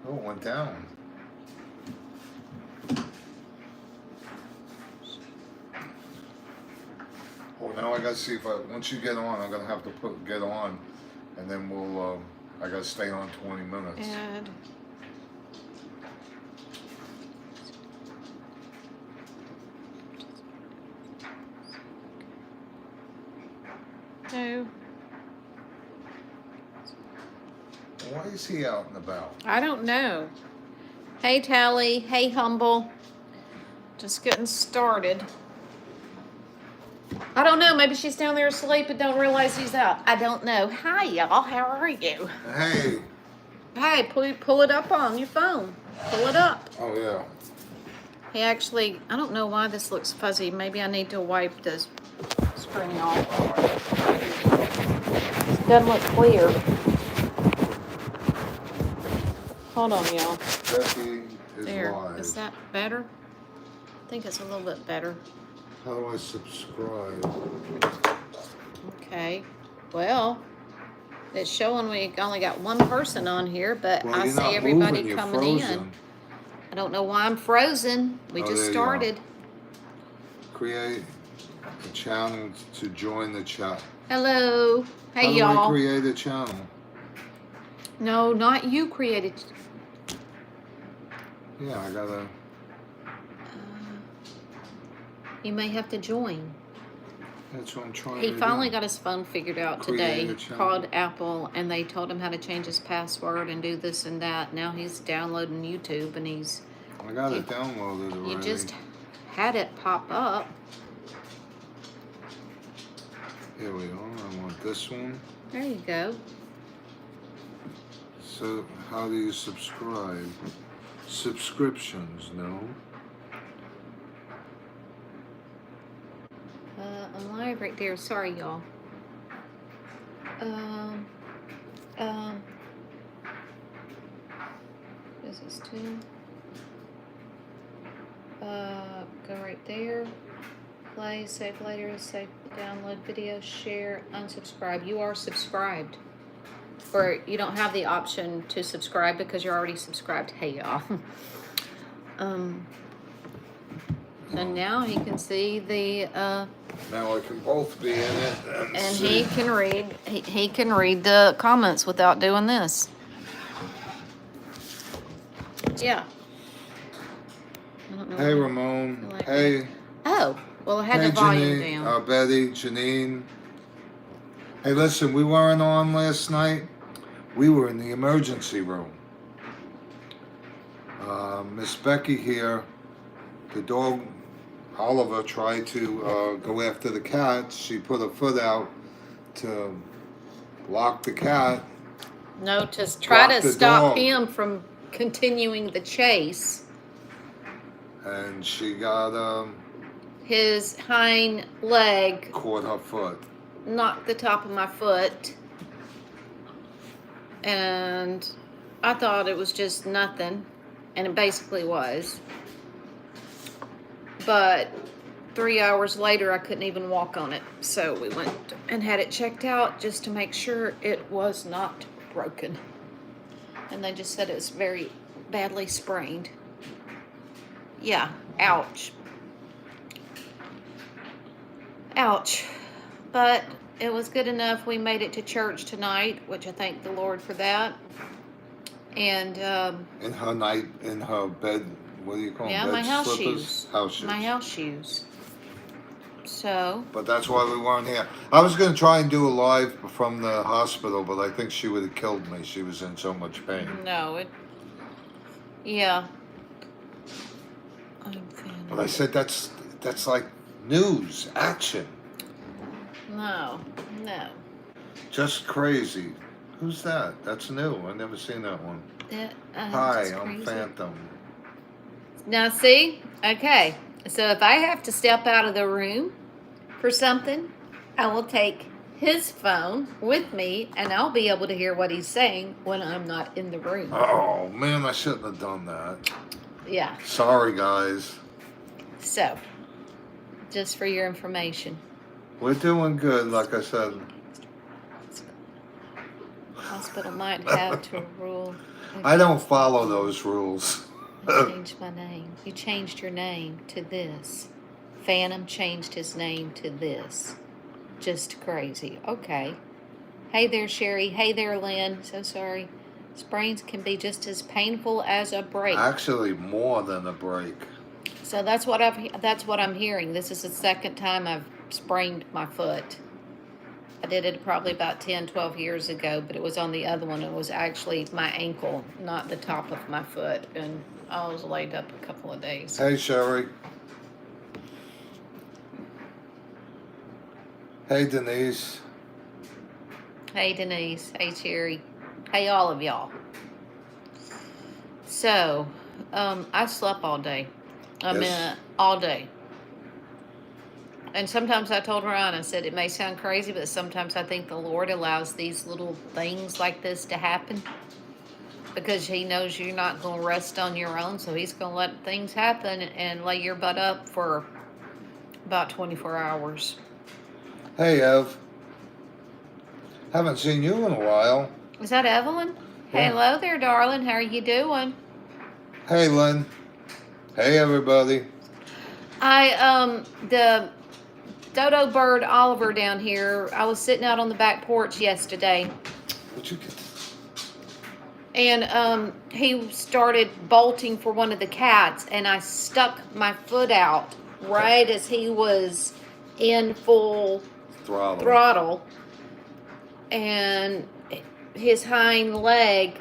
Oh, it went down. Oh, now I gotta see if once you get on, I'm gonna have to get on, and then we'll, I gotta stay on 20 minutes. Add. No. Why is he out and about? I don't know. Hey, Tally. Hey, Humble. Just getting started. I don't know. Maybe she's down there asleep and don't realize he's out. I don't know. Hi, y'all. How are you? Hey. Hey, pull it up on your phone. Pull it up. Oh, yeah. He actually, I don't know why this looks fuzzy. Maybe I need to wipe the screen off. It doesn't look clear. Hold on, y'all. Becky is There. live. Is that better? I think it's a little bit better. How do I subscribe? Okay. Well, it's showing we only got one person on here, but Well, I you're see not everybody moving, you're coming frozen. in. I don't know why I'm frozen. We just there you are. started. Create a channel to join the chat. Hello. Hey, How do y'all. I create a channel? No, not you created. Yeah, I gotta. You may have to join. That's what I'm trying He to finally do. got his phone figured out Create today. a channel. Called Apple, and they told him how to change his password and do this and that. Now he's downloading YouTube, and he's. I got it downloaded already. You just had it pop up. Here we are. I want this one. There you go. So, how do you subscribe? Subscriptions, no. I'm live right there. Sorry, y'all. This is two. Go right there. Play, save later, save, download video, share, unsubscribe. You are subscribed. Or you don't have the option to subscribe because you're already subscribed. Hey, y'all. So now he can see the Now I can both be in it and see. he can read he can read the comments without doing this. Yeah. I don't know Hey, why. Ramon. Like Hey. that. Oh, well, I had Hey, the volume Janine, down. Betty, Janine. Hey, listen, we weren't on last night. We were in the emergency room. Miss Becky here, the dog, Oliver, tried to go after the cat. She put her foot out to lock the cat. No, to try Block to the stop dog. him from continuing the chase. And she got His hind leg caught her foot. knocked the top of my foot. And I thought it was just nothing. And it basically was. But 3 hours later, I couldn't even walk on it. So we went and had it checked out just to make sure it was not broken. And they just said it was very badly sprained. Yeah, ouch. Ouch. But it was good enough. We made it to church tonight, which I thank the Lord for that. And In her bed, what do you call them? yeah, Bed my house slippers? shoes. House shoes. My house shoes. So. But that's why we weren't here. I was going to try and do a live from the hospital, but I think she would have killed me. She was in so much pain. No, yeah. But I said that's like news, action. No. Just crazy. Who's that? That's new. I've never seen that one. Hi, That's I'm crazy. Phantom. Now see? Okay. So if I have to step out of the room for something, I will take his phone with me and I'll be able to hear what he's saying when I'm not in the room. Oh, man, I shouldn't have done that. Yeah. Sorry, guys. So, just for your information. We're doing good, like I said. Hospital might have to rule. I don't follow those rules. Change my name. You changed your name to this. Phantom changed his name to this. Just crazy. Okay. Hey there, Sherry. Hey there, Lynn. So sorry. Sprains can be just as painful as a break. Actually, more than a break. So that's what I'm hearing. This is the second time I've sprained my foot. I did it probably about 10, 12 years ago, but it was on the other one. It was actually my ankle, not the top of my foot. And I was laid up a couple of days. Hey, Sherry. Hey, Denise. Hey, Denise. Hey, Cherry. Hey, all of y'all. So, I slept all day. Yes. All day. And sometimes I told Ryan, I said, it may sound crazy, but sometimes I think the Lord allows these little things like this to happen because he knows you're not going to rest on your own, so he's going to let things happen and lay your butt up for about 24 hours. Hey, Ev. Haven't seen you in a while. Is that Evelyn? Yeah. Hello there, darling. How are you doing? Hey, Lynn. Hey, everybody. The dodo bird Oliver down here, I was sitting out on the back porch yesterday. What'd you get? And he started bolting for one of the cats, and I stuck my foot out right as he was in full throttle. And his hind leg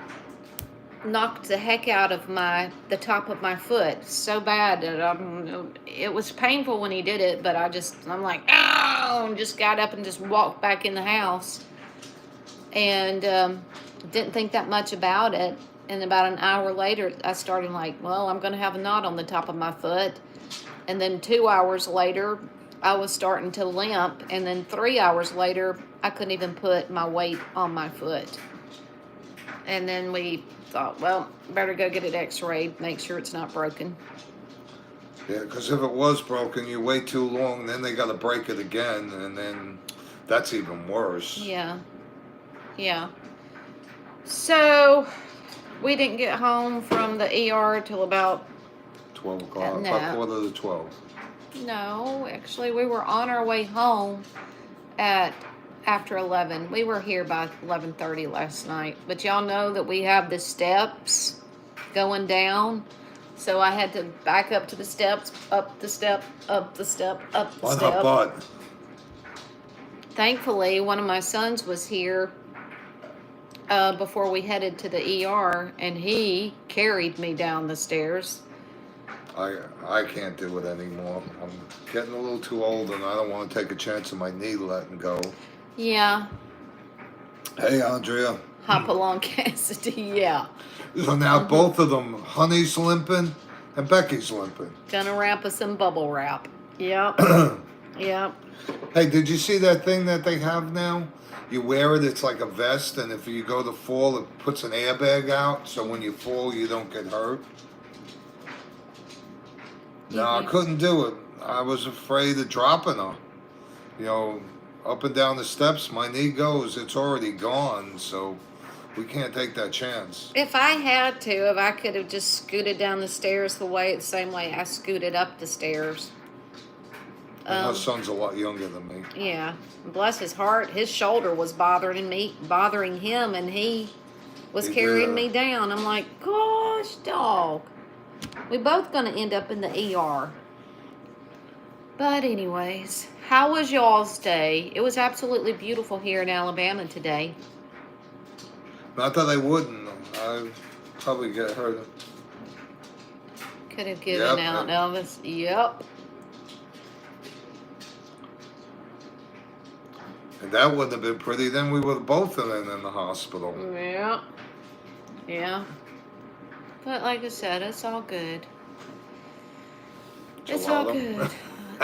knocked the heck out of the top of my foot so bad that it was painful when he did it, but I'm like, ow, and just got up and just walked back in the house and didn't think that much about it. And about an hour later, I started like, well, I'm going to have a knot on the top of my foot. And then 2 hours later, I was starting to limp. And then 3 hours later, I couldn't even put my weight on my foot. And then we thought, well, better go get it x-rayed, make sure it's not broken. Yeah, because if it was broken, you wait too long, then they got to break it again, and then that's even worse. Yeah. So we didn't get home from the ER till about 12 o'clock, No. about quarter to 12. No, actually, we were on our way home after 11. We were here by 11:30 last night. But y'all know that we have the steps going down. So I had to back up to the steps, up the step, up the step, up the On step. her butt. Thankfully, one of my sons was here before we headed to the ER, and he carried me down the stairs. I can't do it anymore. I'm getting a little too old, and I don't want to take a chance of my knee letting go. Yeah. Hey, Andrea. Hop along, Cassidy. Yeah. So now both of them, Honey's limping and Becky's limping. Gonna wrap us some bubble wrap. Yep. Yep. Hey, did you see that thing that they have now? You wear it, it's like a vest, and if you go to fall, it puts an airbag out, so when you fall, you don't get hurt. No, I couldn't do it. I was afraid of dropping her. You know, up and down the steps, my knee goes, it's already gone, so we can't take that chance. If I had to, if I could have just scooted down the stairs the same way I scooted up the stairs. And her son's a lot younger than me. Yeah. Bless his heart, his shoulder was bothering him, and he was carrying me down. I'm like, gosh, dog. We both gonna end up in the ER. But anyways, how was y'all's day? It was absolutely beautiful here in Alabama today. Not that I wouldn't. I'd probably get hurt. Could have given out Elvis. Yep. And that wouldn't have been pretty. Then we would have both been in the hospital. Yeah. Yeah. But like I said, it's all good. It's all good.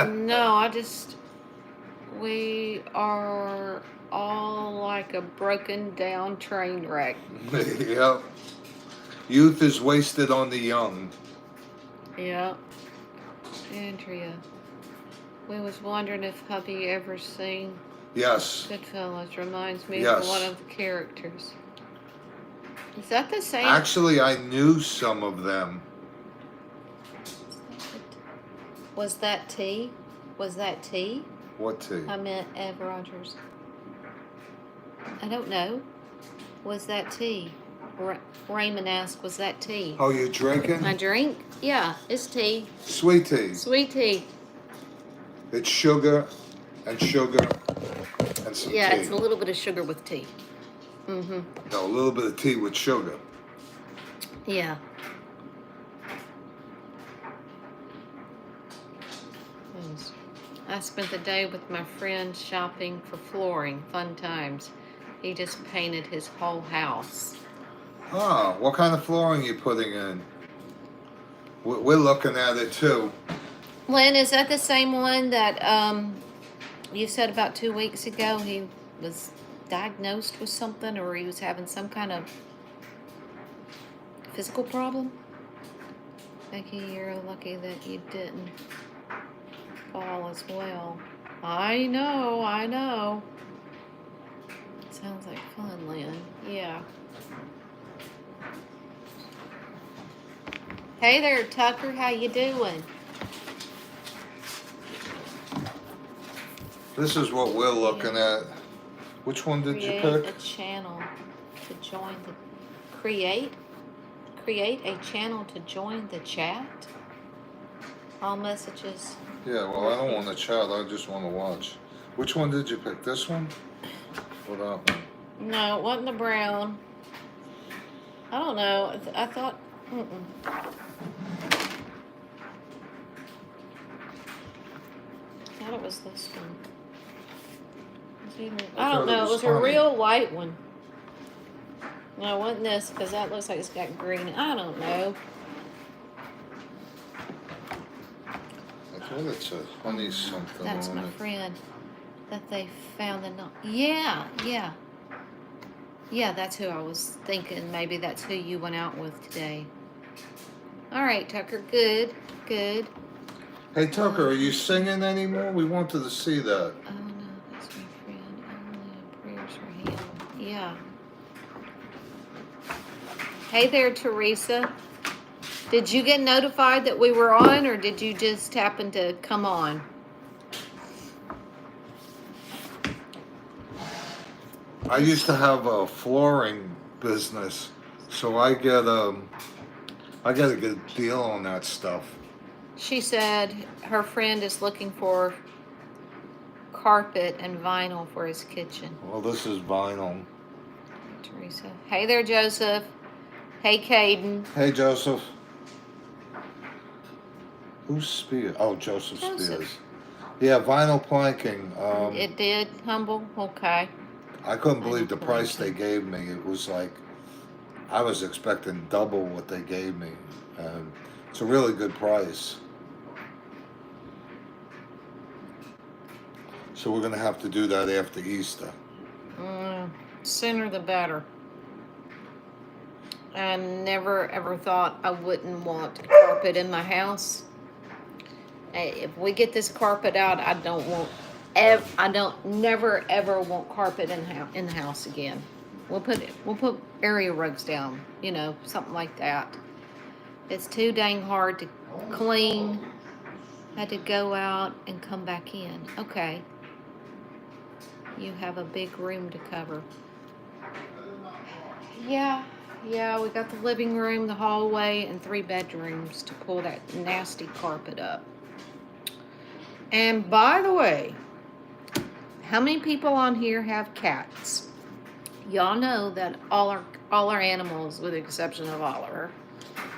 No, we are all like a broken down train wreck. Yep. Youth is wasted on the young. Yeah. Andrea, we was wondering if hubby ever seen Yes. Goodfellas. Reminds me Yes. of one of the characters. Is that the same? Actually, I knew some of them. Was that tea? Was that tea? What tea? I meant Ed Rogers. I don't know. Was that tea? Raymond asked, was that tea? Oh, you're drinking? My drink? Yeah, it's tea. Sweet tea. Sweet tea. It's sugar and sugar and some Yeah, tea. it's a little bit of sugar with tea. Mm-hmm. No, a little bit of tea with sugar. Yeah. I spent the day with my friend shopping for flooring. Fun times. He just painted his whole house. Oh, what kind of flooring you putting in? We're looking at it too. Lynn, is that the same one that you said about 2 weeks ago he was diagnosed with something, or he was having some kind of physical problem? Becky, you're lucky that you didn't fall as well. I know. Sounds like fun, Lynn. Yeah. Hey there, Tucker. How you doing? This is what we're looking at. Which one did you Create pick? a channel to join the create a channel to join the chat. All messages. Yeah, well, I don't want to chat. I just want to watch. Which one did you pick? This one? Or that one? No, it wasn't the brown. I don't know. I thought. I thought it was this one. I don't know. It was a real white one. No, it wasn't this, because that looks like it's got green. I don't know. I thought it said honey something That's on my it. friend that they found the Yeah. Yeah, that's who I was thinking. Maybe that's who you went out with today. All right, Tucker. Good. Hey, Tucker, are you singing anymore? We wanted to see that. Oh, no, that's my friend. Oh, no, prayers for him. Yeah. Hey there, Teresa. Did you get notified that we were on, or did you just happen to come on? I used to have a flooring business, so I get a good deal on that stuff. She said her friend is looking for carpet and vinyl for his kitchen. Well, this is vinyl. Teresa. Hey there, Joseph. Hey, Caden. Hey, Joseph. Who's Spears? Oh, Joseph Spears. Yeah, vinyl planking. It did, Humble? Okay. I couldn't believe the price they gave me. It was like, I was expecting double what they gave me. It's a really good price. So we're going to have to do that after Easter. Sooner the better. I never ever thought I wouldn't want carpet in my house. If we get this carpet out, I never ever want carpet in the house again. We'll put area rugs down, something like that. It's too dang hard to clean. I had to go out and come back in. Okay. You have a big room to cover. Yeah, we got the living room, the hallway, and 3 bedrooms to pull that nasty carpet up. And by the way, how many people on here have cats? Y'all know that all our animals, with the exception of Oliver,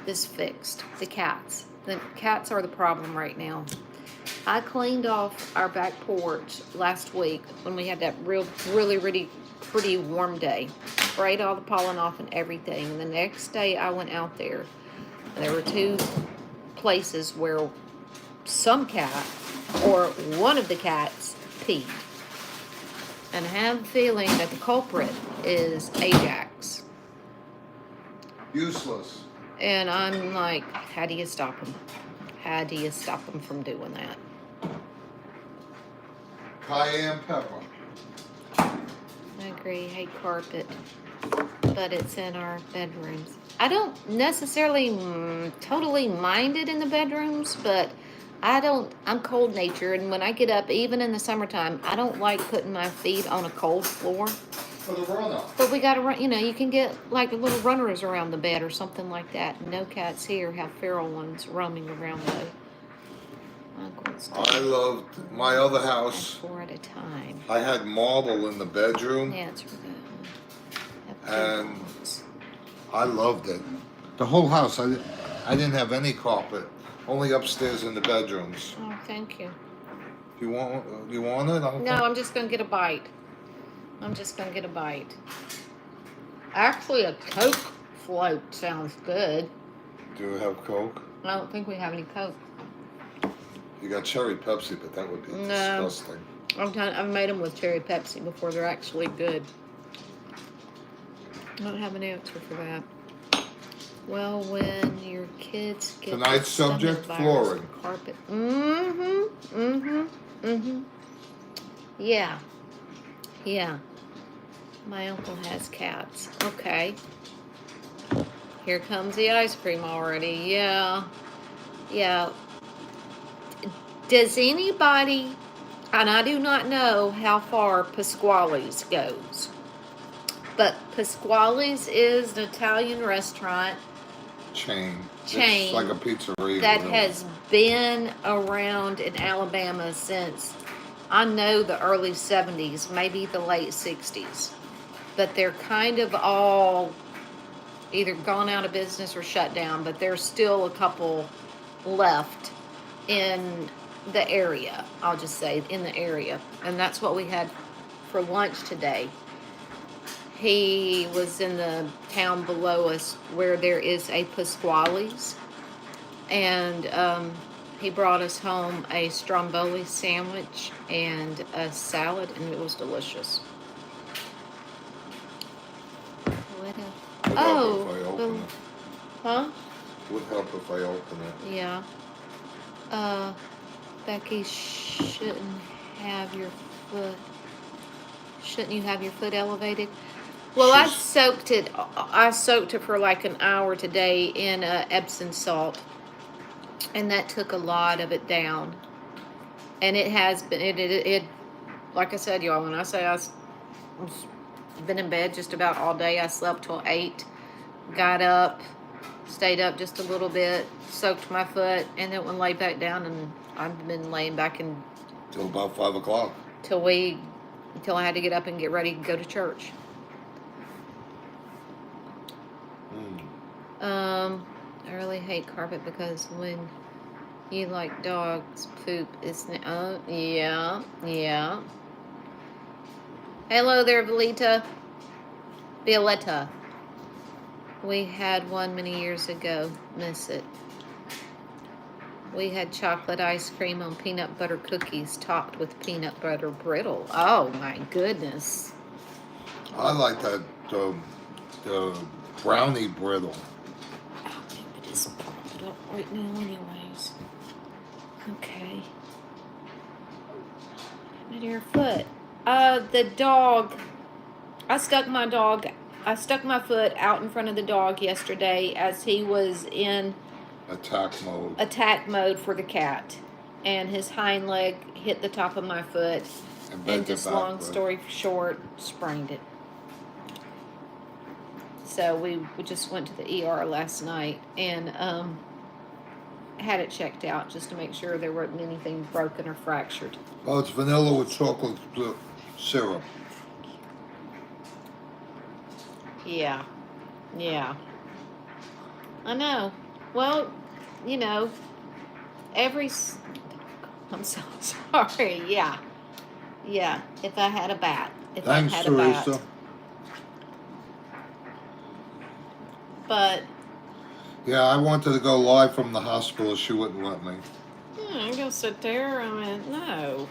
is fixed. The cats are the problem right now. I cleaned off our back porch last week when we had that really pretty warm day. Sprayed all the pollen off and everything. And the next day I went out there, and there were 2 places where some cat or one of the cats peed. And I have a feeling that the culprit is Ajax. Useless. And I'm like, how do you stop him? How do you stop him from doing that? Cayenne pepper. I agree. Hate carpet. But but it's in our bedrooms. I don't necessarily totally mind it in the bedrooms, but I'm cold natured, and when I get up, even in the summertime, I don't like putting my feet on a cold floor. For the run-up. But we gotta run, you can get like little runners around the bed or something like that. No cats here have feral ones roaming around though. I loved my other house. 4 at a time. I had marble in the bedroom. Yeah, it's really good. And I loved it. The whole house. I didn't have any carpet. Only upstairs in the bedrooms. Oh, thank you. You want it? No, I'm just gonna get a bite. Actually, a Coke float sounds good. Do you have Coke? I don't think we have any Coke. You got cherry Pepsi, but that would be disgusting. I've made them with cherry Pepsi before. They're actually good. I don't have an answer for that. Well, when your kids get Tonight's subject, flooring. Carpet. Yeah. My uncle has cats. Okay. Here comes the ice cream already. Yeah. Does anybody, and I do not know how far Pasquale's goes, but Pasquale's is an Italian restaurant Chain. It's like a pizzeria. that really. has been around in Alabama since, I know, the early 70s, maybe the late 60s. But they're kind of all either gone out of business or shut down, but there's still a couple left in the area. I'll just say in the area. And that's what we had for lunch today. He was in the town below us where there is a Pasquale's, and he brought us home a stromboli sandwich and a salad, and it was delicious. Would help if I open it. Huh? Would help if I open it. Yeah. Becky, shouldn't you have your foot elevated? Well, I soaked it for like an hour today in Epsom salt, and that took a lot of it down. And it has been, it like I said, y'all, when I say I've been in bed just about all day, I slept till 8, got up, stayed up just a little bit, soaked my foot, and then went lay back down, and I've been laying back Till about 5 o'clock. Until I had to get up and get ready to go to church. I really hate carpet because when you like dogs, poop is yeah. Hello there, Violetta. We had one many years ago. Miss it. We had chocolate ice cream on peanut butter cookies topped with peanut butter brittle. Oh my goodness. I like that the brownie brittle. I just pulled it up right now anyways. Okay. At your foot. The dog. I stuck my foot out in front of the dog yesterday as he was in attack mode for the cat, and his hind leg hit the top of my foot, and just long story short, sprained it. So we just went to the ER last night and had it checked out just to make sure there wasn't anything broken or fractured. Oh, it's vanilla with chocolate syrup. Yeah. I know. Well, I'm so sorry. Yeah. If I had a bat. Thanks, Teresa. But. Yeah, I wanted to go live from the hospital. She wouldn't let me. I'm gonna sit there. I mean, no.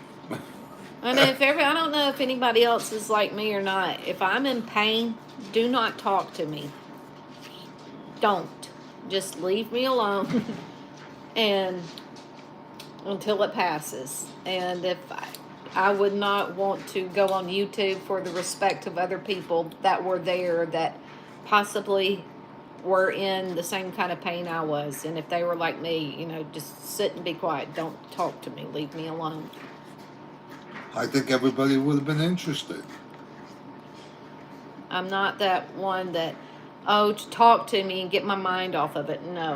And I don't know if anybody else is like me or not. If I'm in pain, do not talk to me. Don't. Just leave me alone, and until it passes. And if I would not want to go on YouTube for the respect of other people that were there that possibly were in the same kind of pain I was. And if they were like me, you know, just sit and be quiet. Don't talk to me. Leave me alone. I think everybody would have been interested. I'm not that one that, oh, to talk to me and get my mind off of it. No,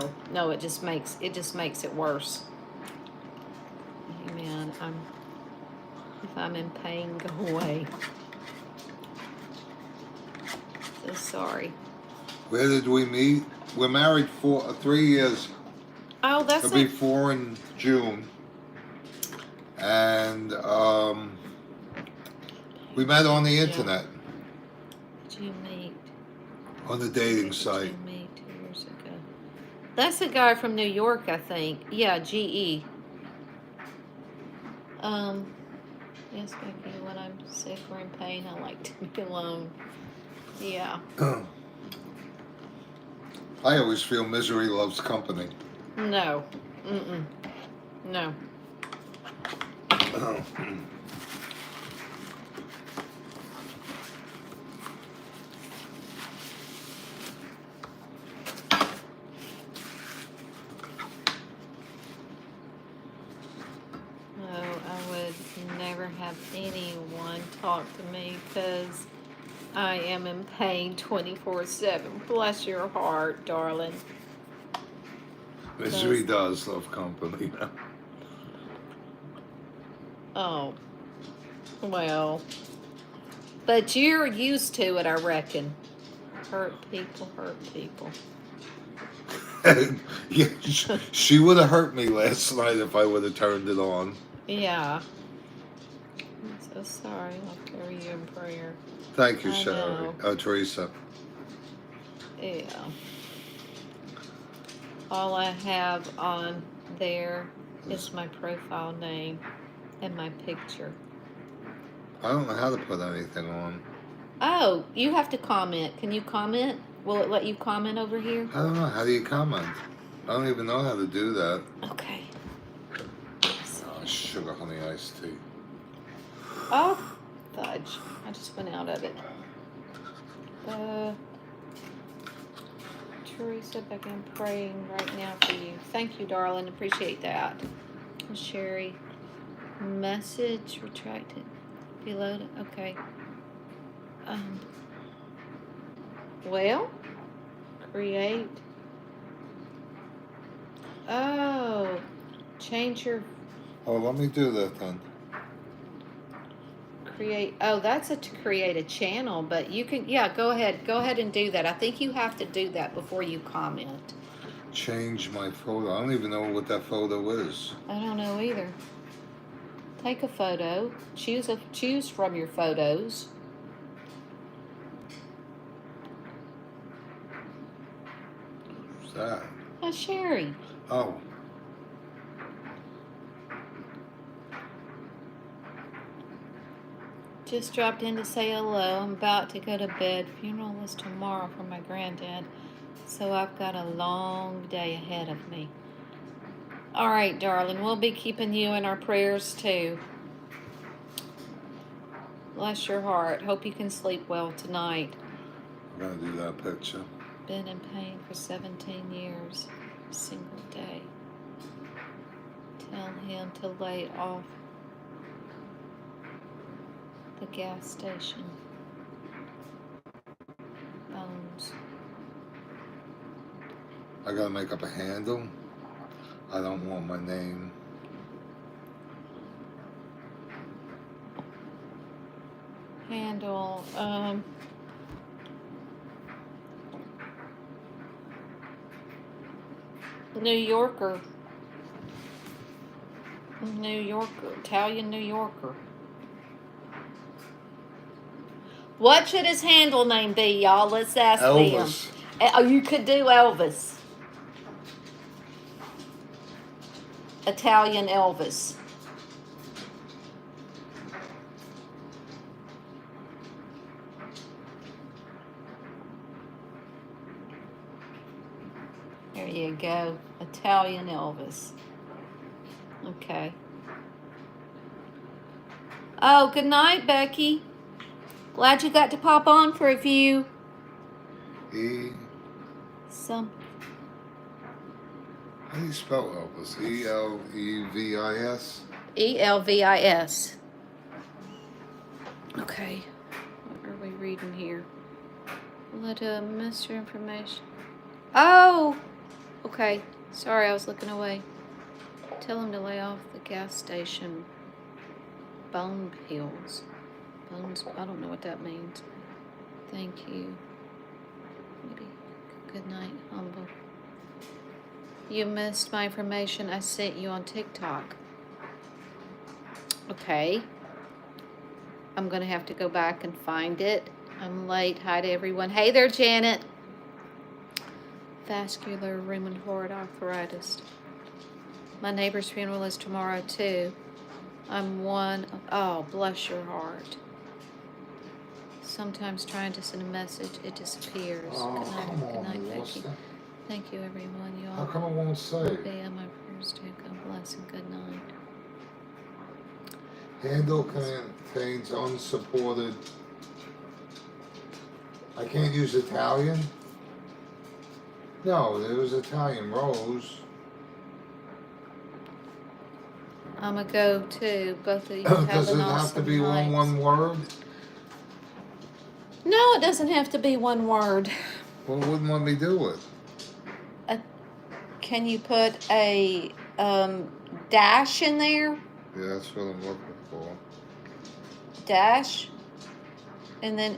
it just makes it worse. Amen. If I'm in pain, go away. So sorry. Where did we meet? We're married for 3 years. Oh, that's It'll be 4 in June. And we met on the internet. Did you meet? On the dating site. Did you meet 2 years ago? That's a guy from New York, I think. Yeah, GE. Yes, Becky, when I'm sick or in pain, I like to be alone. Yeah. I always feel misery loves company. No. No. Never have anyone talk to me because I am in pain 24/7. Bless your heart, darling. Misery does love company. Oh, well, but you're used to it, I reckon. Hurt people. Yeah, she would have hurt me last night if I would have turned it on. Yeah. I'm so sorry. I'll carry you in prayer. Thank you, Sherry. Oh, Teresa. Yeah. All I have on there is my profile name and my picture. I don't know how to put anything on. Oh, you have to comment. Can you comment? Will it let you comment over here? I don't know. How do you comment? I don't even know how to do that. Okay. Sugar honey iced tea. Oh, fudge. I just went out of it. Teresa, Becky, I'm praying right now for you. Thank you, darling. Appreciate that. Sherry, message retracted. Below. Okay. Well, create. Oh, change your. Oh, let me do that then. Create. Oh, that's to create a channel, but you can. Yeah, go ahead and do that. I think you have to do that before you comment. Change my photo. I don't even know what that photo is. I don't know either. Take a photo. Choose from your photos. What's that? Oh, Sherry. Oh. Just dropped in to say hello. I'm about to go to bed. Funeral is tomorrow for my granddad, so I've got a long day ahead of me. All right, darling. We'll be keeping you in our prayers too. Bless your heart. Hope you can sleep well tonight. I'm gonna do that picture. Been in pain for 17 years. A single day. Tell him to lay off the gas station. Bones. I gotta make up a handle. I don't want my name. Handle. New Yorker. Italian New Yorker. What should his handle name be, y'all? Let's ask Elvis. them. Oh, you could do Elvis. Italian Elvis. There you go. Italian Elvis. Okay. Oh, good night, Becky. Glad you got to pop on for a few. E. Some How do you spell Elvis? Elevis. Elvis. Okay. What are we reading here? Let Mr. Information. Oh! Okay. Sorry, I was looking away. Tell him to lay off the gas station. Bone pills. Bones, I don't know what that means. Thank you. Maybe. Good night, humble. You missed my information I sent you on TikTok. Okay. I'm going to have to go back and find it. I'm late. Hi to everyone. Hey there, Janet. Vascular rheumatoid arthritis. My neighbor's funeral is tomorrow, too. I'm one. Oh, bless your heart. Sometimes trying to send a message, it disappears. Oh, good night, come on, good night, Melissa. Becky. Thank you, everyone. You How all come it won't say? be in my prayers too. God bless and good night. Handle contains unsupported. I can't use Italian? No, there was Italian rose. I'm a go too. Both of you have Does it an have awesome to be night. one word? No, it doesn't have to be one word. Well, it wouldn't let me do it. Can you put a dash in there? Yeah, that's what I'm looking for. Dash, and then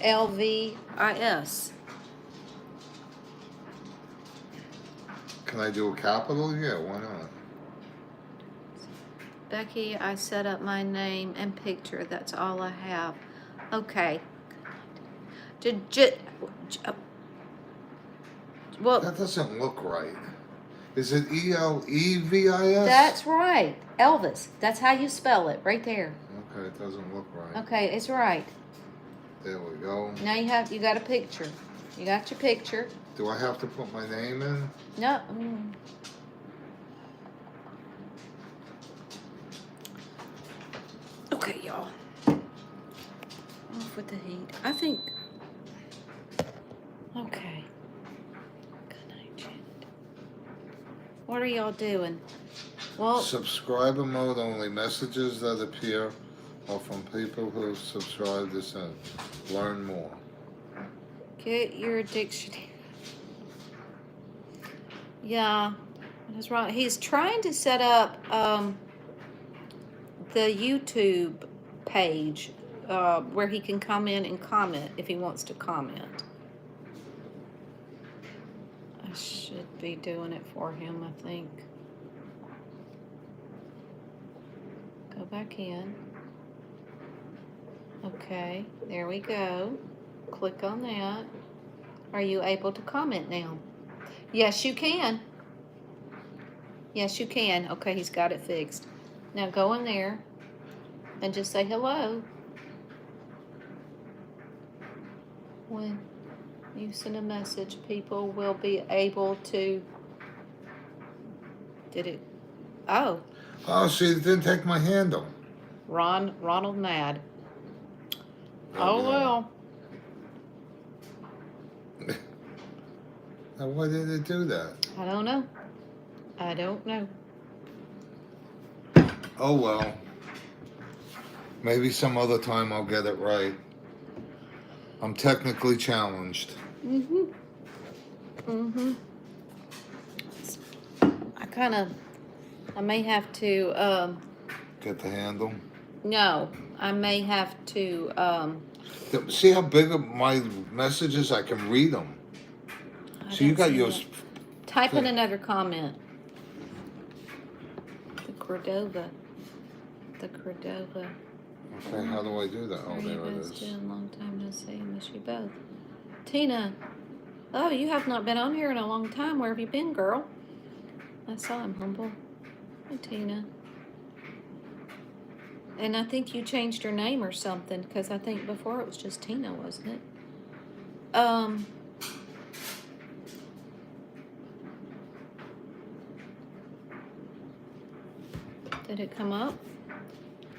ELVIS. Can I do a capital? Yeah, why not? Becky, I set up my name and picture. That's all I have. Okay. Well, That doesn't look right. Is it ELEVIS? that's right. Elvis. That's how you spell it, right there. Okay, it doesn't look right. Okay, it's right. There we go. Now you got a picture. You got your picture. Do I have to put my name in? No. Okay, y'all. Off with the heat. I think. Okay. Good night, Janet. What are y'all doing? Well, Subscriber mode only. Messages that appear are from people who have subscribed this in. Learn more. get your dictionary. Yeah, that's right. He's trying to set up the YouTube page where he can come in and comment if he wants to comment. I should be doing it for him, I think. Go back in. Okay, there we go. Click on that. Are you able to comment now? Yes, you can. Yes, you can. Okay, he's got it fixed. Now go in there and just say hello. When you send a message, people will be able to. Did it? Oh, Oh, see, it didn't take my handle. Ronald Mad. There Oh we go. well. Now, why did it do that? I don't know. I don't know. Oh, well. Maybe some other time I'll get it right. I'm technically challenged. I may have to, Get the handle. no, I may have to, See how big of my messages? I can read them. I So you didn't got see yours. that. Type in another comment. The Cordova. Okay, how do I do that? How Oh, are there you it guys is. doing? Long time no see. Miss you both. Tina. Oh, you have not been on here in a long time. Where have you been, girl? I saw him, Humble. Hi, Tina. And I think you changed your name or something, because I think before it was just Tina, wasn't it? Did it come up?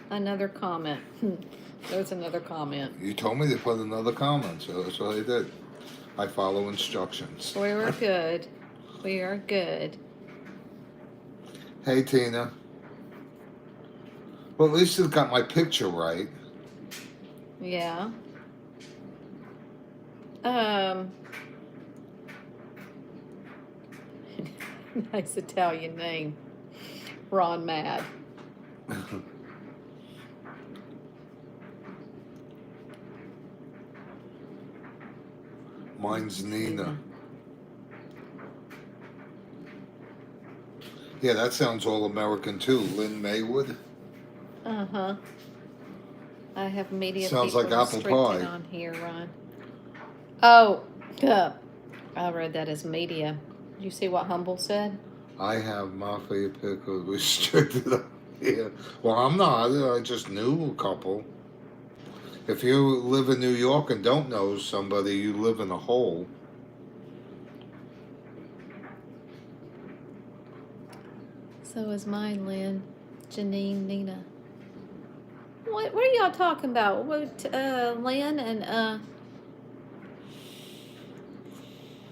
Another comment. There's another comment. You told me to put another comment, so that's what I did. I follow instructions. We were good. We are good. Hey, Tina. Well, at least you got my picture right. Yeah. Nice Italian name. Ron Mad. Mine's Nina. Yeah, that sounds all American too. Lynn Maywood. Uh-huh. I have media Sounds people like apple restricted pie. on here, Ron. Oh, I read that as media. Did you see what Humble said? I have mafia pickles restricted on here. Well, I'm not. I just knew a couple. If you live in New York and don't know somebody, you live in a hole. So is mine, Lynn. Janine, Nina. What are y'all talking about? What, Lynn and,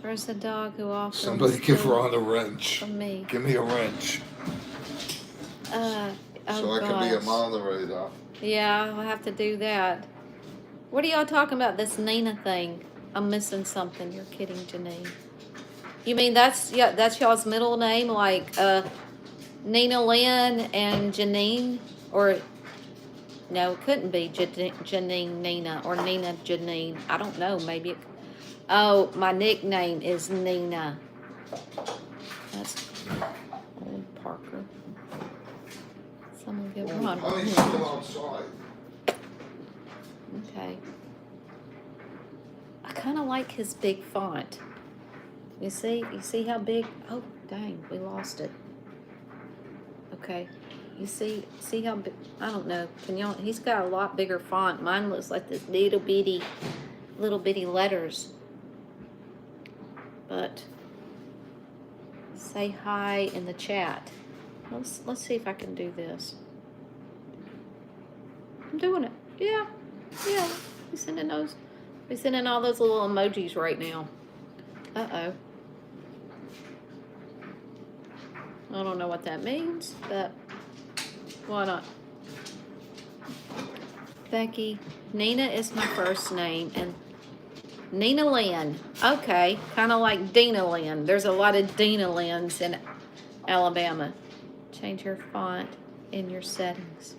where's the dog who offered Somebody give food Ron a wrench. from me? Give me a wrench. Oh So I can be a gosh. moderator. Yeah, I'll have to do that. What are y'all talking about, this Nina thing? I'm missing something. You're kidding, Janine. You mean that's y'all's middle name, like Nina Lynn and Janine? Or no, it couldn't be Janine Nina or Nina Janine. I don't know, maybe oh, my nickname is Nina. That's old Parker. Someone give Ron. Honey's still outside. Okay. I kind of like his big font. You see how big? Oh, dang, we lost it. Okay. You see how big? I don't know. Can y'all? He's got a lot bigger font. Mine looks like this little bitty letters. But say hi in the chat. Let's see if I can do this. I'm doing it. Yeah. We're sending all those little emojis right now. Uh-oh. I don't know what that means, but why not? Becky, Nina is my first name, and Nina Lynn. Okay, kind of like Dina Lynn. There's a lot of Dina Lynns in Alabama. Change your font in your settings.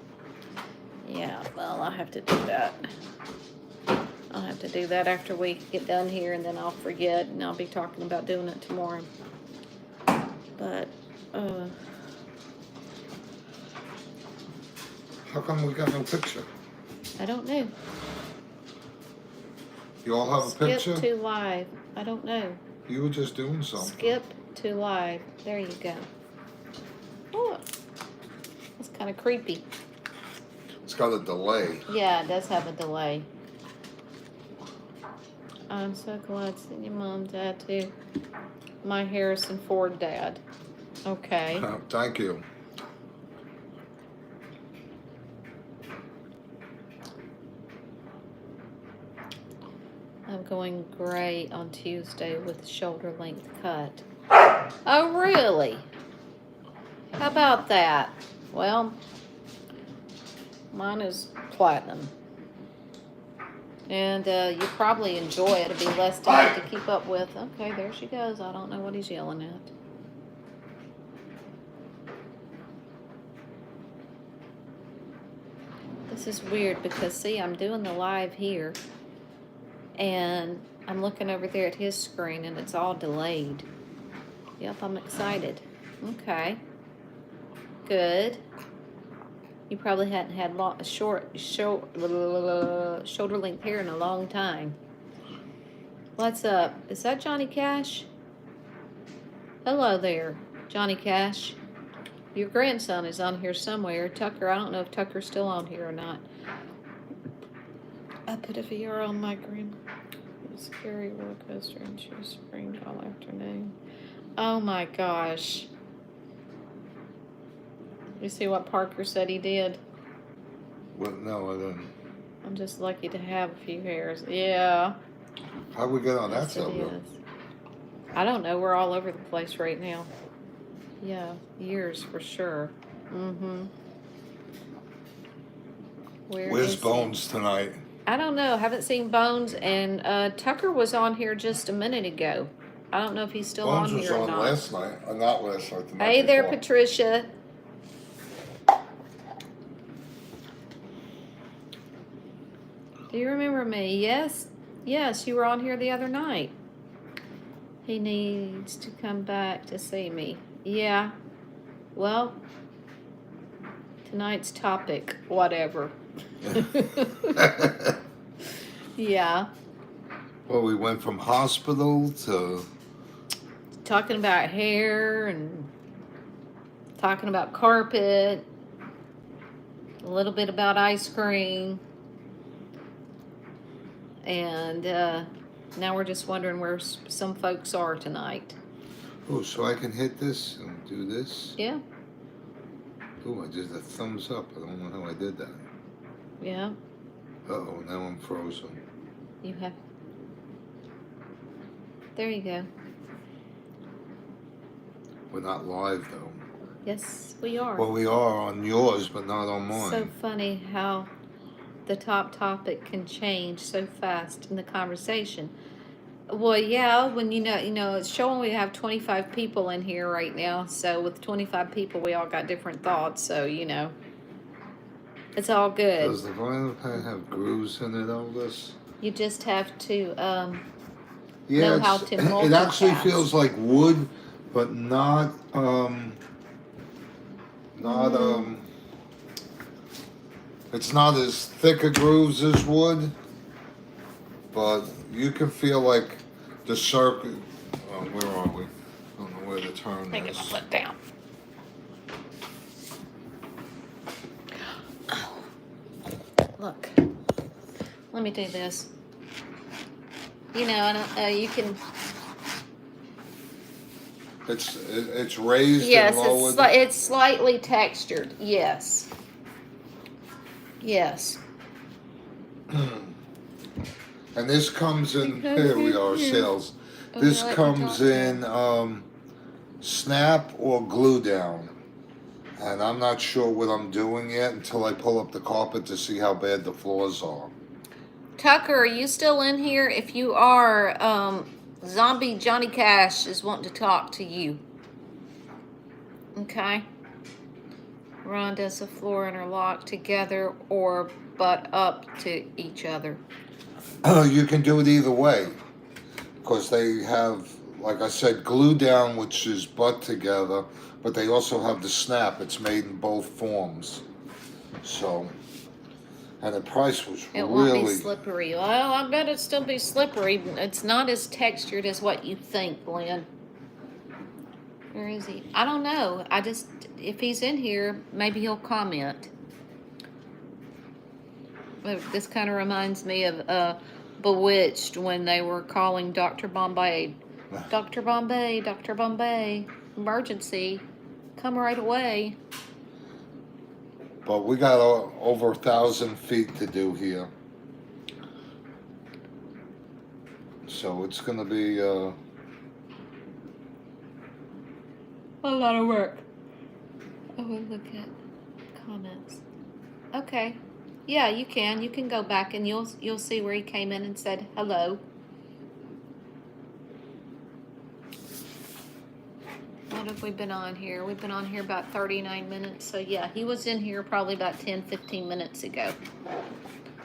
Yeah, well, I'll have to do that. I'll have to do that after we get done here, and then I'll forget, and I'll be talking about doing it tomorrow. But, How come we got no picture? I don't know. You all have a picture? Skip to live. I don't know. You were just doing something. Skip to live. There you go. Oh, that's kind of creepy. It's got a delay. Yeah, it does have a delay. I'm so glad to see your mom, dad, too. My Harrison Ford dad. Okay. Thank you. I'm going gray on Tuesday with shoulder length cut. Oh, really? How about that? Well, mine is platinum. And you probably enjoy it. It'll be less time to keep up with. Okay, there she goes. I don't know what he's yelling at. This is weird because, see, I'm doing the live here. And I'm looking over there at his screen and it's all delayed. Yep, I'm excited. Okay. Good. You probably hadn't had shoulder length hair in a long time. What's up? Is that Johnny Cash? Hello there, Johnny Cash. Your grandson is on here somewhere. Tucker, I don't know if Tucker's still on here or not. I put a VR on my grandma. Scary roller coaster and she screamed all afternoon. Oh my gosh. You see what Parker said he did? Well, no, I didn't. I'm just lucky to have a few hairs. Yeah. How'd we get on that Yes, it subject? is. I don't know. We're all over the place right now. Yeah, years for sure. Mm-hmm. Where's Bones tonight? I don't know. Haven't seen Bones, and Tucker was on here just a minute ago. I don't know if he's still Bones on was here or on not. last night. Not last night. The night Hey there, before. Patricia. Do you remember me? Yes. Yes, you were on here the other night. He needs to come back to see me. Yeah. Well, tonight's topic, whatever. Yeah. Well, we went from hospital to Talking about hair and talking about carpet, a little bit about ice cream, and now we're just wondering where some folks are tonight. oh, so I can hit this and do this. Yeah, Oh, I did a thumbs up. I don't know how I did that. yeah, Uh-oh, now I'm frozen. you have. There you go. We're not live though. Yes, we are. Well, we are on yours, but not on mine. So funny how the top topic can change so fast in the conversation. Well, yeah, when you know, it's showing we have 25 people in here right now. So with 25 people, we all got different thoughts. So it's all good. Does the vinyl pad have grooves in it, all this? You just have to Yeah, know how to multitask. it actually feels like wood, but not it's not as thick a grooves as wood, but you can feel like the circle. Where are we? I don't know where the turn Take is. my foot down. Look, let me do this. You know, and you can. It's raised Yes, and lowered. it's slightly textured. Yes. Yes. And this comes in. Here we are, sales. Oh, This yeah, let me comes talk in snap or glue down. And I'm not sure what I'm doing yet until I pull up the carpet to see how bad the floors are. Tucker, are you still in here? If you are, Zombie Johnny Cash is wanting to talk to you. Okay. Ron, does the floor interlock together or butt up to each other? You can do it either way. Because they have, like I said, glue down, which is butt together. But they also have the snap. It's made in both forms. So, and the price was It won't really... be slippery. Well, I bet it'd still be slippery. It's not as textured as what you think, Glenn. Where is he? I don't know. If he's in here, maybe he'll comment. But this kind of reminds me of Bewitched when they were calling Dr. Bombay. Dr. Bombay, Dr. Bombay, emergency, come right away. But we got over 1,000 feet to do here. So it's going to be... a lot of work. Oh, we'll look at comments. Okay. Yeah, you can. You can go back and you'll see where he came in and said hello. What have we been on here? We've been on here about 39 minutes. So yeah, he was in here probably about 10-15 minutes ago.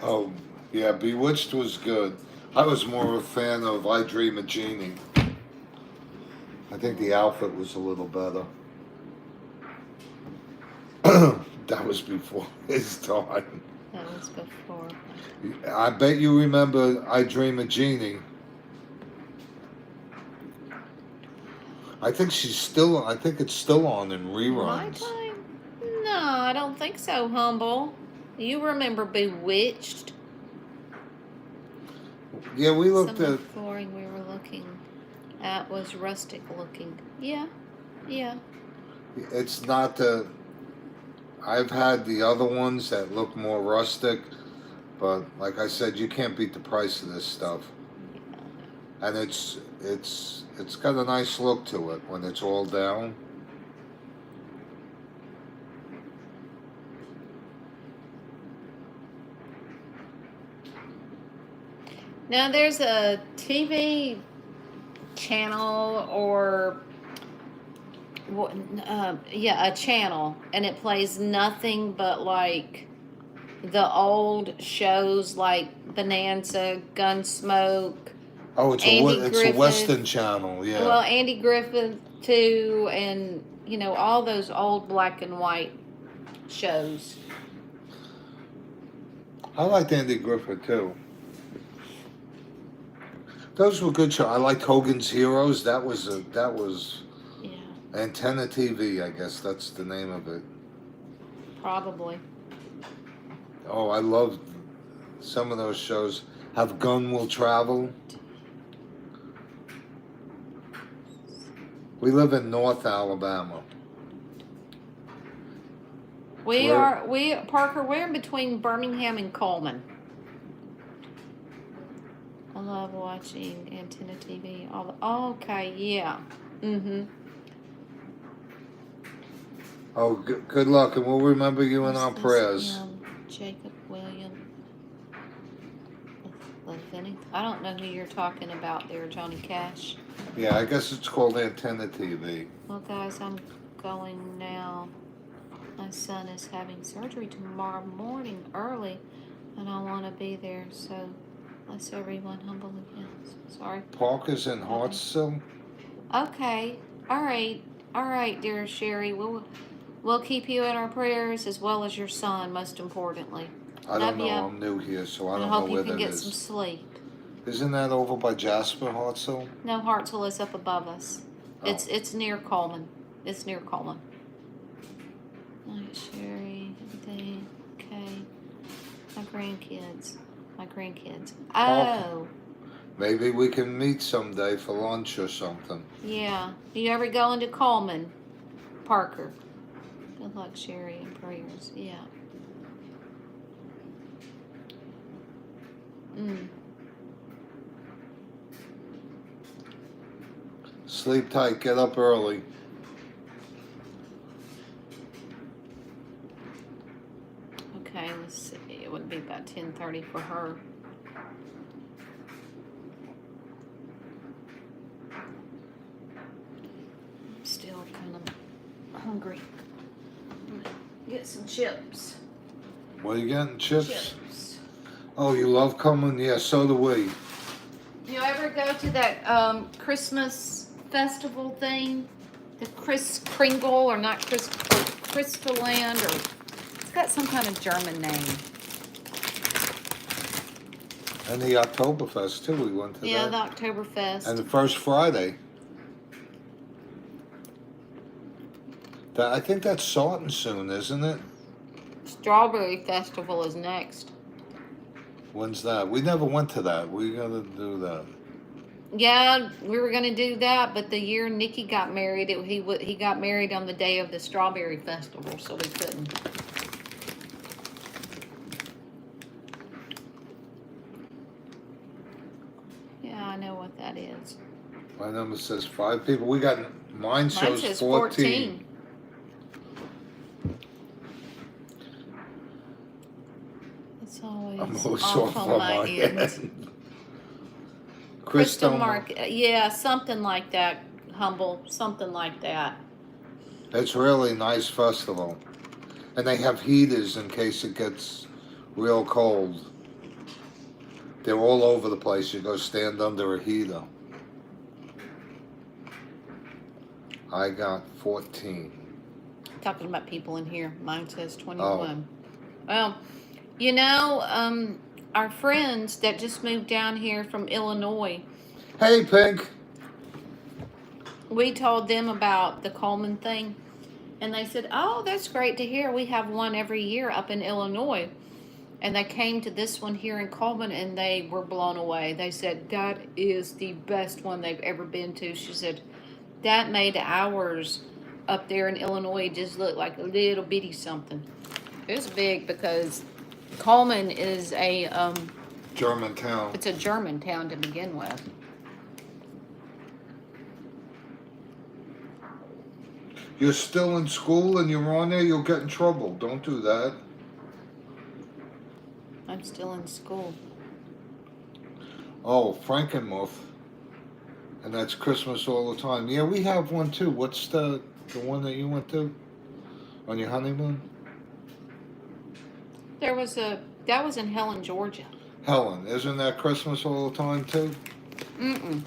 Oh, yeah, Bewitched was good. I was more of a fan of I Dream of Jeannie. I think the outfit was a little better. That was before his time. That was before. I bet you remember I Dream of Jeannie. I think it's still on in My reruns. time? No, I don't think so, Humble. You remember Bewitched? Yeah, we looked Some of at... the flooring we were looking at was rustic looking. Yeah, yeah. It's not the... I've had the other ones that look more rustic, but like I said, you can't beat the price of this stuff. and it's got a nice look to it when it's all down. Now there's a TV channel or a channel, and it plays nothing but like the old shows like Bonanza, Gunsmoke. Oh, it's a Western channel, yeah. Well, Andy Griffith too, and all those old black and white shows. I liked Andy Griffith too. Those were good shows. I liked Hogan's Heroes. That was Yeah. Antenna TV, I guess that's the name of it. Probably. Oh, I loved some of those shows. Have Gun Will Travel. We live in North Alabama. Parker, we're in between Birmingham and Coleman. I love watching Antenna TV. Okay, yeah. Mm-hmm. Oh, good luck, and we'll remember you in our prayers. Jacob William. I don't know who you're talking about there, Johnny Cash. Yeah, I guess it's called Antenna TV. Well, guys, I'm going now. My son is having surgery tomorrow morning early, and I want to be there, so let's everyone humble again. Sorry. Parker's in Hartsville? Okay. All right, dear Sherry. We'll keep you in our prayers, as well as your son, most importantly. I don't know. I'm new here, so I don't know hope where you can that get is. some sleep. Isn't that over by Jasper, Hartsville? No, Hartsville is up above us. Oh. It's near Coleman. It's near Coleman. All right, Sherry. Everything okay? My grandkids. Oh. Maybe we can meet someday for lunch or something. Yeah. Do you ever go into Coleman, Parker? Good luck, Sherry, and prayers. Yeah. Sleep tight. Get up early. Okay, let's see. It would be about 10:30 for her. I'm still kind of hungry. I'm gonna get some chips. What are you getting? Chips? Chips. Oh, you love coming? Yeah, so do we. You ever go to that Christmas festival thing? The Kringle, or not Christaland, or it's got some kind of German name. And the Oktoberfest too. We went to Yeah, that. the Oktoberfest. And the first Friday. I think that's starting soon, isn't it? Strawberry Festival is next. When's that? We never went to that. We gotta do that. Yeah, we were gonna do that, but the year Nikki got married, he got married on the day of the Strawberry Festival, so we couldn't. Yeah, I know what that is. My number says 5 people. We got mine shows says 14. It's always I'm always off on my end. Crystal Market, yeah, something like that. Humble, something like that. It's really a nice festival. And they have heaters in case it gets real cold. They're all over the place. You go stand under a heater. I got 14. Talking about people in here. Mine says 21. Well, you know, our friends that just moved down here from Illinois. Hey, Pink. We told them about the Coleman thing, and they said, "Oh, that's great to hear. We have one every year up in Illinois." And they came to this one here in Coleman, and they were blown away. They said, "That is the best one they've ever been to." She said, "That made ours up there in Illinois just look like a little bitty something." It was big because Coleman is a German town. it's a German town to begin with. You're still in school and you're on there, you'll get in trouble. Don't do that. I'm still in school. Oh, Frankenmuth. And that's Christmas all the time. Yeah, we have one too. What's the one that you went to on your honeymoon? That was in Helen, Georgia. Helen, isn't that Christmas all the time too? Mm-mm.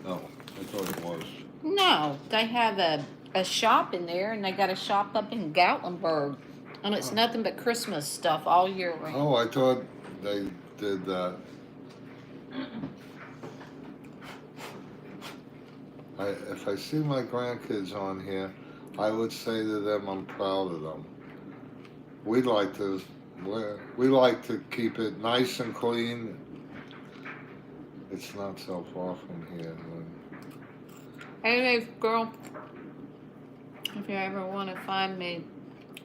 No, I thought it was. No, they have a shop in there, and they got a shop up in Gatlinburg, and it's nothing but Christmas stuff all year round. Oh, I thought they did that. If I see my grandkids on here, I would say to them, I'm proud of them. We like to keep it nice and clean. It's not so far from here. Hey, girl, if you ever want to find me,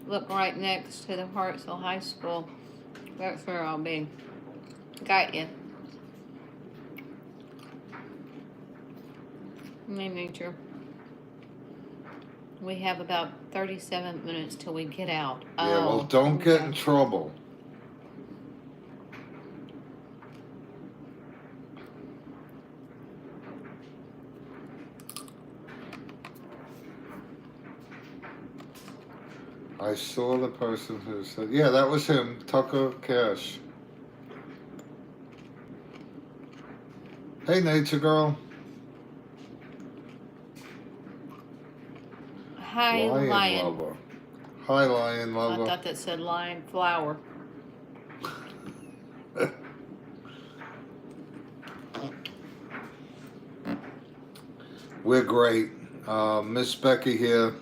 look right next to the Hartsville High School. That's where I'll be. Got you. Me nature. We have about 37 minutes till we get out. Yeah, well, don't get in trouble. I saw the person who said, yeah, that was him, Tucker Cash. Hey, Nature Girl. Hi, Lion. Lover. Hi, Lion Lover. I thought that said Lion Flower. We're great. Miss Becky here.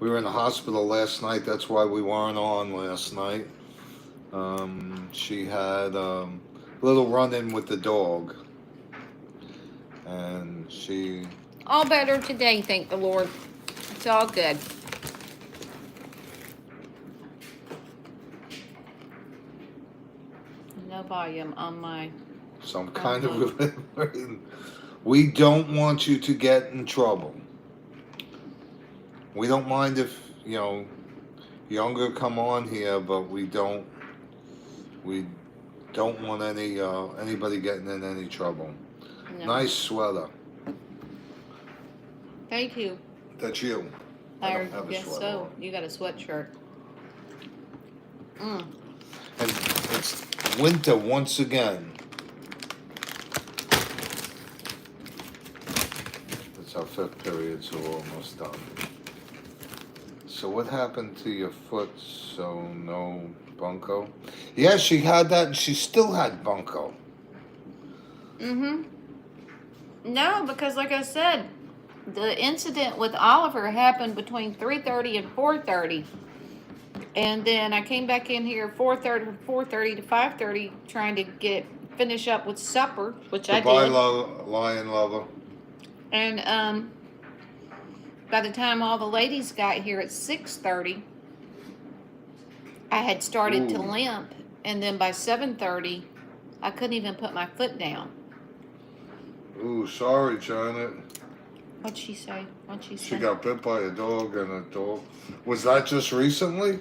We were in the hospital last night. That's why we weren't on last night. She had a little run-in with the dog. And she... All better today, thank the Lord. It's all good. No volume on my... Some kind of... We don't want you to get in trouble. We don't mind if, younger come on here, but we don't want anybody getting in any trouble. No. Nice sweater. Thank you. That's you. I don't have a guess sweater so. on. You got a sweatshirt. And it's winter once again. It's our fifth period, so we're almost done. So what happened to your foot? So no bunko? Yeah, she had that and she still had bunko. Mm-hmm. No, because like I said, the incident with Oliver happened between 3:30 and 4:30. And then I came back in here 4:30 to 5:30 trying to finish up with supper, which I did. Goodbye, Lion Lover. And by the time all the ladies got here at 6:30, I had started to limp, and then by 7:30, I couldn't even put my foot down. Ooh, sorry, Janet. What'd she say? She got bit by a dog, and a dog. Was that just recently?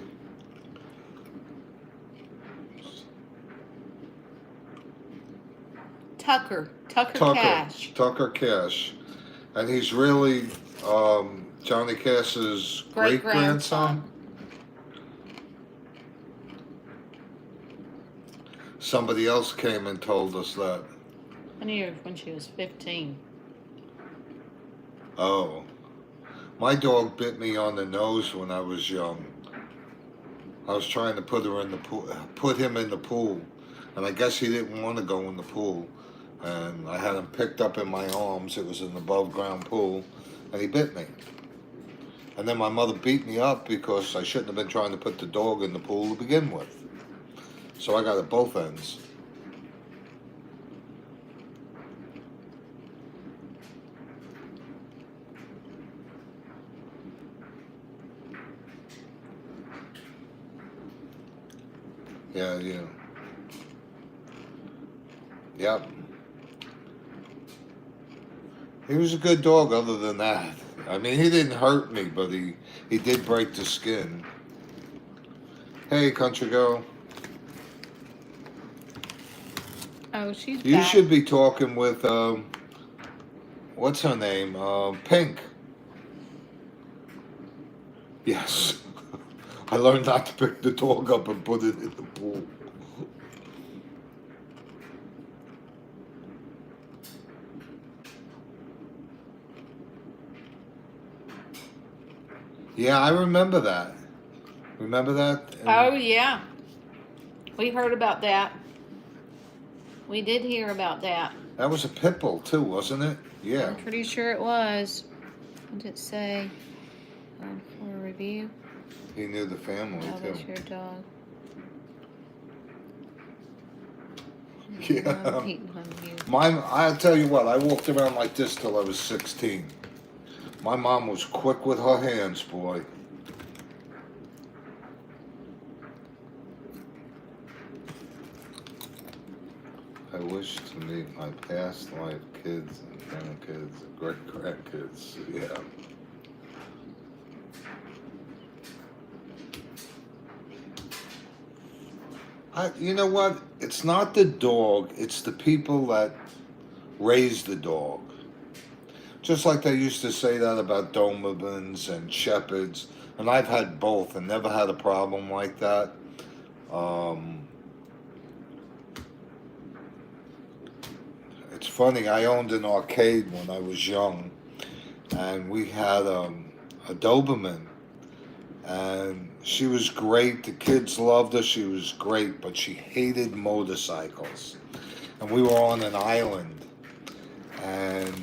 Tucker Cash. Tucker Cash. And he's really Johnny Cash's great-grandson? Somebody else came and told us that. I knew her when she was 15. Oh. My dog bit me on the nose when I was young. I was trying to put him in the pool. And I guess he didn't want to go in the pool. And I had him picked up in my arms. It was an above ground pool. And he bit me. And then my mother beat me up because I shouldn't have been trying to put the dog in the pool to begin with. So I got at both ends. Yeah. Yep. He was a good dog other than that. I mean, he didn't hurt me, but he did break the skin. Hey, country girl. Oh, she's You back. should be talking with, what's her name? Pink. Yes. I learned not to pick the dog up and put it in the pool. Yeah, I remember that. Remember that? Oh, yeah. We heard about that. We did hear about that. That was a pit bull too, wasn't it? Yeah. I'm pretty sure it was. What did it say? For a review? He knew the family Oh, too. that's your dog. Yeah. I'll tell you what, I walked around like this till I was 16. My mom was quick with her hands, boy. I wish to meet my past life kids and grandkids and great-grandkids. Yeah. You know what? It's not the dog, it's the people that raise the dog. Just like they used to say that about Dobermans and Shepherds, and I've had both and never had a problem like that. It's funny, I owned an arcade when I was young, and we had a Doberman, and she was great. The kids loved her. She was great, but she hated motorcycles. And we were on an island, and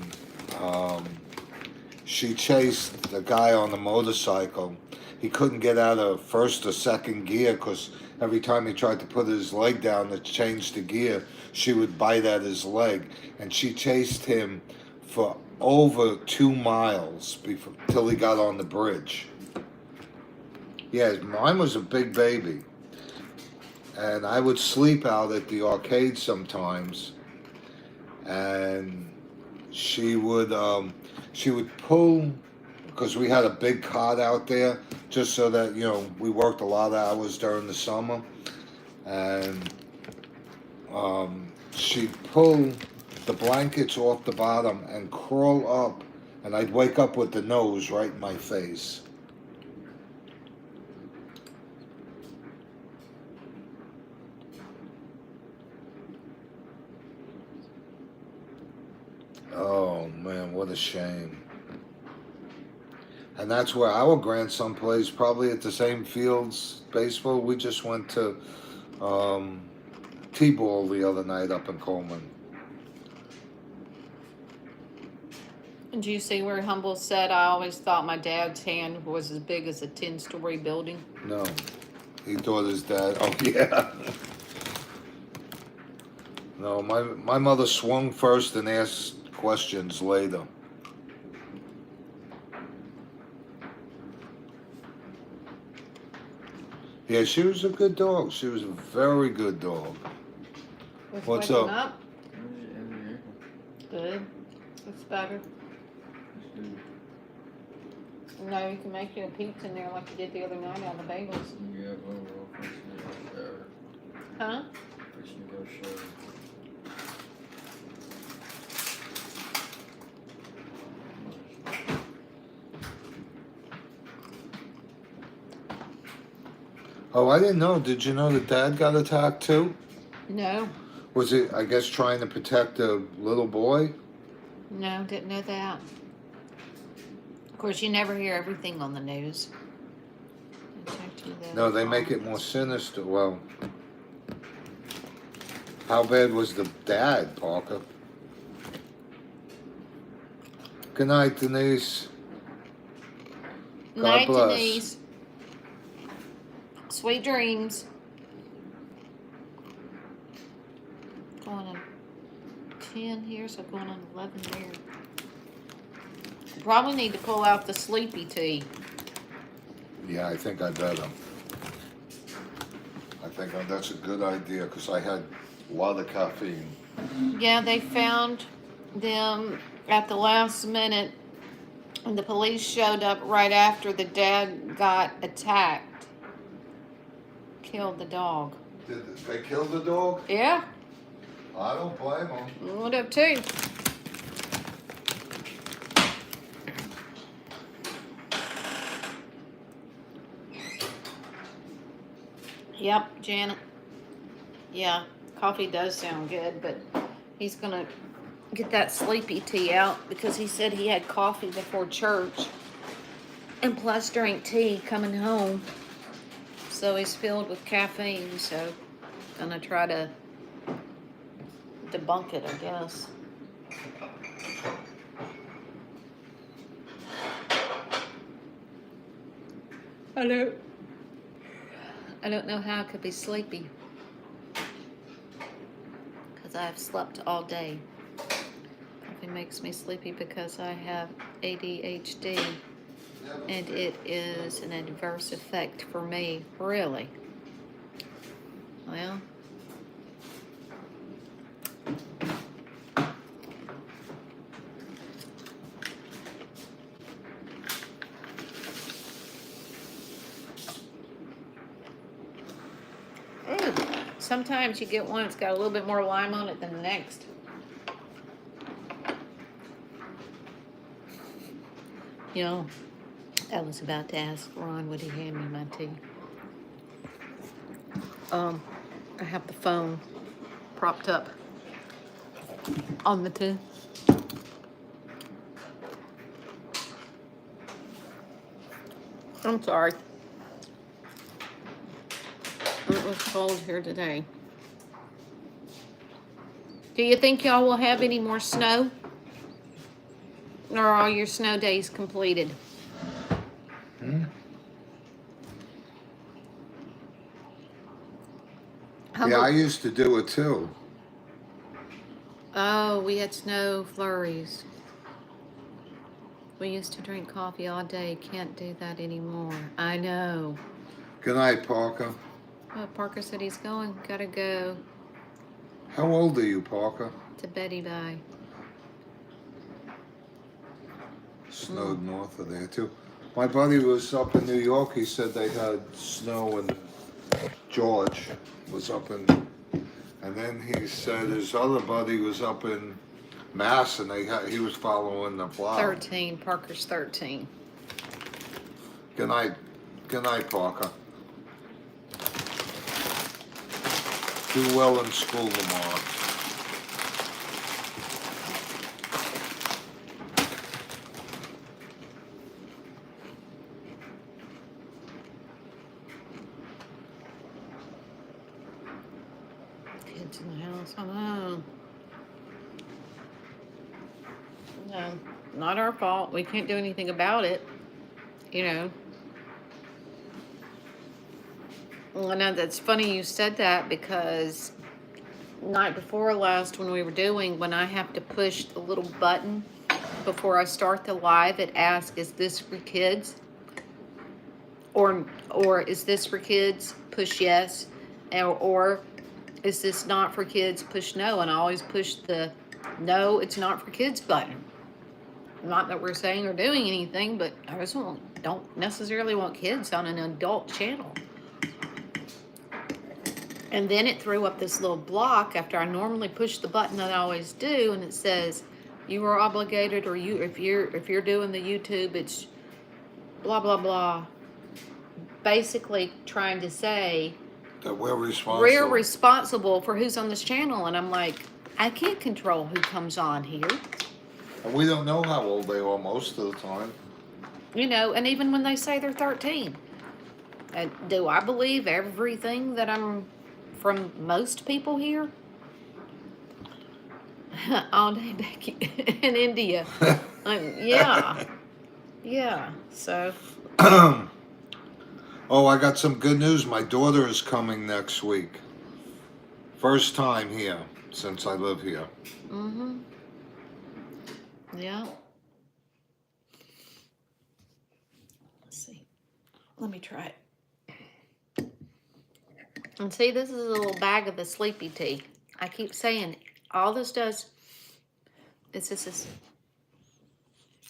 she chased the guy on the motorcycle. He couldn't get out of first or second gear because every time he tried to put his leg down to change the gear, she would bite at his leg. And she chased him for over 2 miles till he got on the bridge. Yeah, mine was a big baby. And I would sleep out at the arcade sometimes. And she would pull, because we had a big cot out there, just so that, we worked a lot of hours during the summer. And she'd pull the blankets off the bottom and crawl up, and I'd wake up with the nose right in my face. Oh man, what a shame. And that's where our grandson plays, probably at the same fields, baseball. We just went to T-ball the other night up in Coleman. Did you see where Humble said, I always thought my dad's hand was as big as a 10-story building? No. He thought his dad, oh yeah. No, my mother swung first and asked questions later. Yeah, she was a good dog. She was a very good dog. What's up? Good. It's better. No, you can make you a pizza in there like you did the other night on the bagels. Yeah, well, fixing to go shower. Huh? Fixing to go shower. Oh, I didn't know. Did you know that Dad got attacked too? No. Was it, I guess, trying to protect a little boy? No, didn't know that. Of course, you never hear everything on the news. No, they make it more sinister. Well, how bad was the dad, Parker? Good night, Denise. God Night, bless. Denise. Sweet dreams. Going on 10 here, so going on 11 there. Probably need to pull out the sleepy tea. Yeah, I think I better. That's a good idea because I had a lot of caffeine. Yeah, they found them at the last minute And the police showed up right after the dad got attacked. Killed the dog. Did they kill the dog? Yeah, I don't blame them. I would have too. Yep, Janet. Yeah, coffee does sound good, but he's gonna get that sleepy tea out because he said he had coffee before church and plus drank tea coming home. So he's filled with caffeine, so gonna try to debunk it, I guess. I don't know how I could be sleepy because I've slept all day. Coffee makes me sleepy because I have ADHD and it is an adverse effect for me. Really? Well, sometimes you get one that's got a little bit more lime on it than the next. You know, I was about to ask Ron, would he hand me my tea? I have the phone propped up on the tea. I'm sorry. It was cold here today. Do you think y'all will have any more snow? Or are all your snow days completed? Yeah, I used to do it too. Oh, we had snow flurries. We used to drink coffee all day. Can't do that anymore. I know. Good night, Parker. Oh, Parker said he's going. Gotta go How old are you, Parker? to Betty Bye. Snowed north of there too. My buddy was up in New York. He said they had snow in George was up in, and then he said his other buddy was up in Mass, and he was following the plow. 13. Parker's 13. Good night, Parker. Do well in school tomorrow. Kids in the house. I know. No, not our fault. We can't do anything about it. You know. Well, I know that's funny you said that because night before last when I have to push the little button before I start the live, it asks, is this for kids? Or is this for kids? Push yes. Or is this not for kids? Push no. And I always push the no, it's not for kids button. Not that we're saying or doing anything, but I just don't necessarily want kids on an adult channel. And then it threw up this little block after I normally push the button that I always do, and it says, you are obligated, or if you're doing the YouTube, it's blah blah blah. Basically trying to say That we're responsible for who's on this channel, and I'm like, I can't control who comes on here. And we don't know how old they are most of the time. You know, and even when they say they're 13, do I believe everything that I'm from most people here? All day, Becky, in India. Yeah. So. Oh, I got some good news. My daughter is coming next week. First time here since I live here. Mm-hmm. Yeah. Let's see. Let me try it. And see, this is a little bag of the sleepy tea. I keep saying it. All this does is this is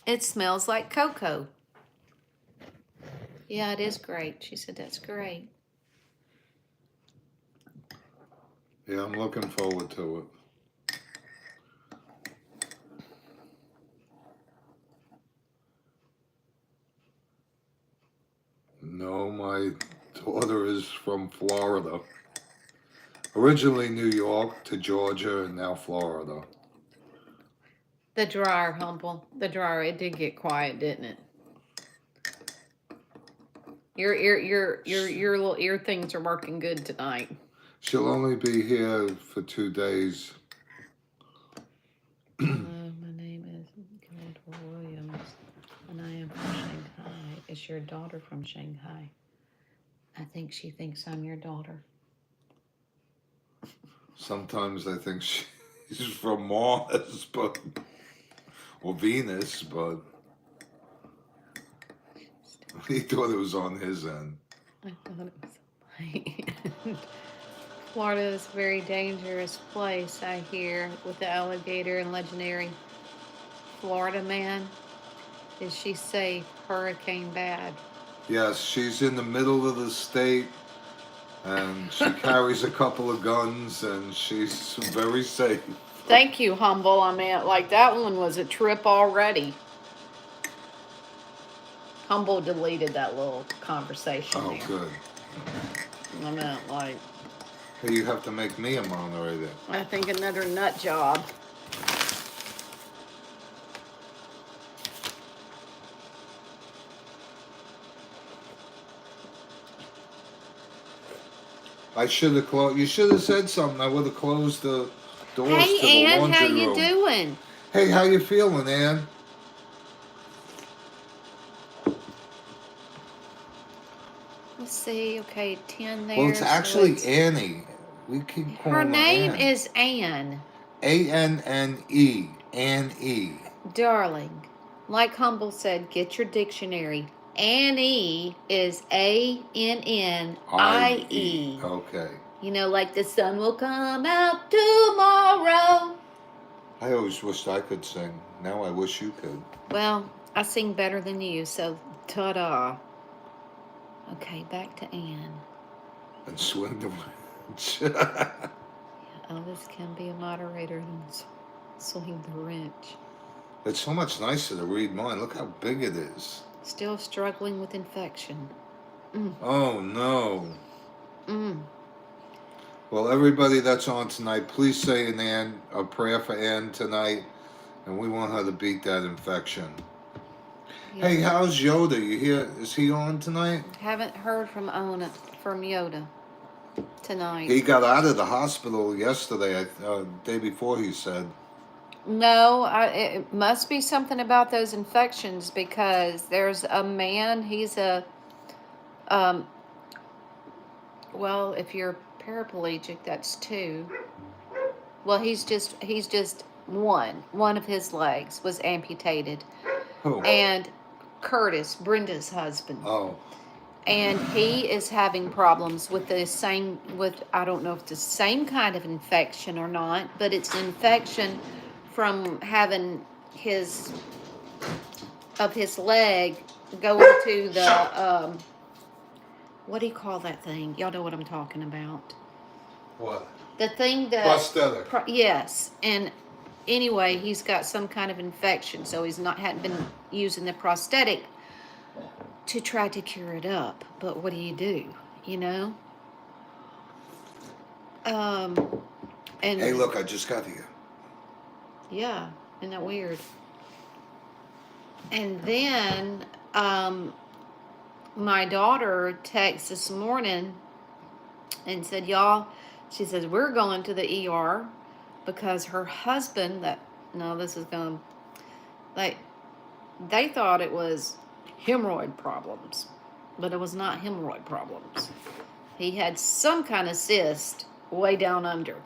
It smells like cocoa. Yeah, it is great. She said that's great. Yeah, I'm looking forward to it. No, my daughter is from Florida. Originally New York to Georgia and now Florida. The dryer, Humble. The dryer. It did get quiet, didn't it? Your little ear things are working good tonight. She'll only be here for 2 days. My name is Kendall Williams, and I am from Shanghai. Is your daughter from Shanghai? I think she thinks I'm your daughter. Sometimes I think she's from Mars, but or Venus, but he thought it was on his end. I thought it was on my end. Florida is a very dangerous place, I hear, with the alligator and legendary Florida man. Is she safe? Hurricane bad. Yes, she's in the middle of the state, and she carries a couple of guns, and she's very safe. Thank you, Humble. I mean, like, that one was a trip already. Humble deleted that little conversation Oh, there. good. I meant, like, Hey, you have to make me a moderator. I think another nut job. I should have closed. You should have said something. I would have closed the doors to Hey, the Ann, laundry how room. you doing? Hey, how you feeling, Ann? Let's see. Okay, 10 there. Well, it's so actually it's- Annie. We keep calling her name Ann. is Ann. A-N-N-E. Ann-E. Darling, like Humble said, get your dictionary. Annie is A-N-N-I-E. Okay. You know, like the sun will come out tomorrow. I always wished I could sing. Now I wish you could. Well, I sing better than you, so ta-da. Okay, back to Ann. And swing the wrench. Elvis can be a moderator and swing the wrench. It's so much nicer to read mine. Look how big it is. Still struggling with infection. Oh, no. Mm. Well, everybody that's on tonight, please say a prayer for Ann tonight, and we want her to beat that infection. Yeah. Hey, how's Yoda? You here? Is he on tonight? Haven't heard from Yoda tonight. He got out of the hospital yesterday, day before, he said. No, it must be something about those infections, because there's a man, he's well, if you're paraplegic, that's 2. Well, he's just one of his legs was amputated. Who? And Curtis, Brenda's husband. Oh. And he is having problems with I don't know if it's the same kind of infection or not, but it's an infection from having his leg go into the, what do you call that thing? Y'all know what I'm talking about. What? The thing that... Prosthetic. Yes. And anyway, he's got some kind of infection, so he's hadn't been using the prosthetic to try to cure it up. But what do, you know? And Hey, look, I just got here. yeah, isn't that weird? And then my daughter texted this morning and said, y'all, she says, we're going to the ER because her husband, they thought it was hemorrhoid problems, but it was not hemorrhoid problems. He had some kind of cyst way down under.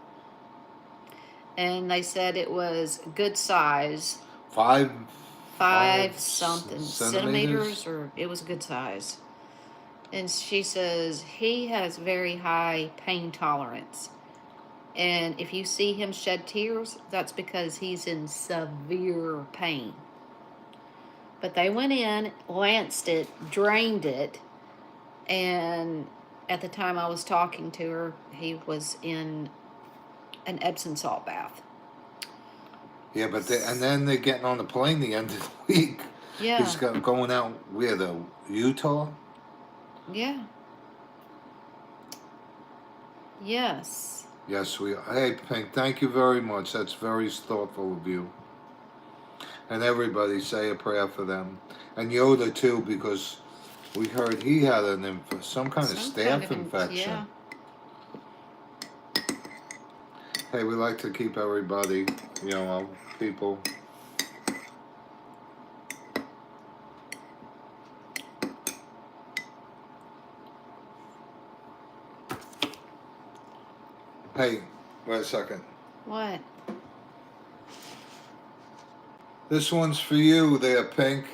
And they said it was good size. Five Something centimeters, or it was good size. And she says he has very high pain tolerance. And if you see him shed tears, that's because he's in severe pain. But they went in, lanced it, drained it, and at the time I was talking to her, he was in an Epsom salt bath. Yeah, but and then they're getting on the plane the end of the week. Yeah. He's going out where, the Utah? Yeah. Yes. Yes, we. Hey, Pink, thank you very much. That's very thoughtful of you. And everybody say a prayer for them, and Yoda too, because we heard he had some kind of staph infection. Yeah. Hey, we like to keep everybody, people. Hey, wait a second. What? This one's for you there, Pink.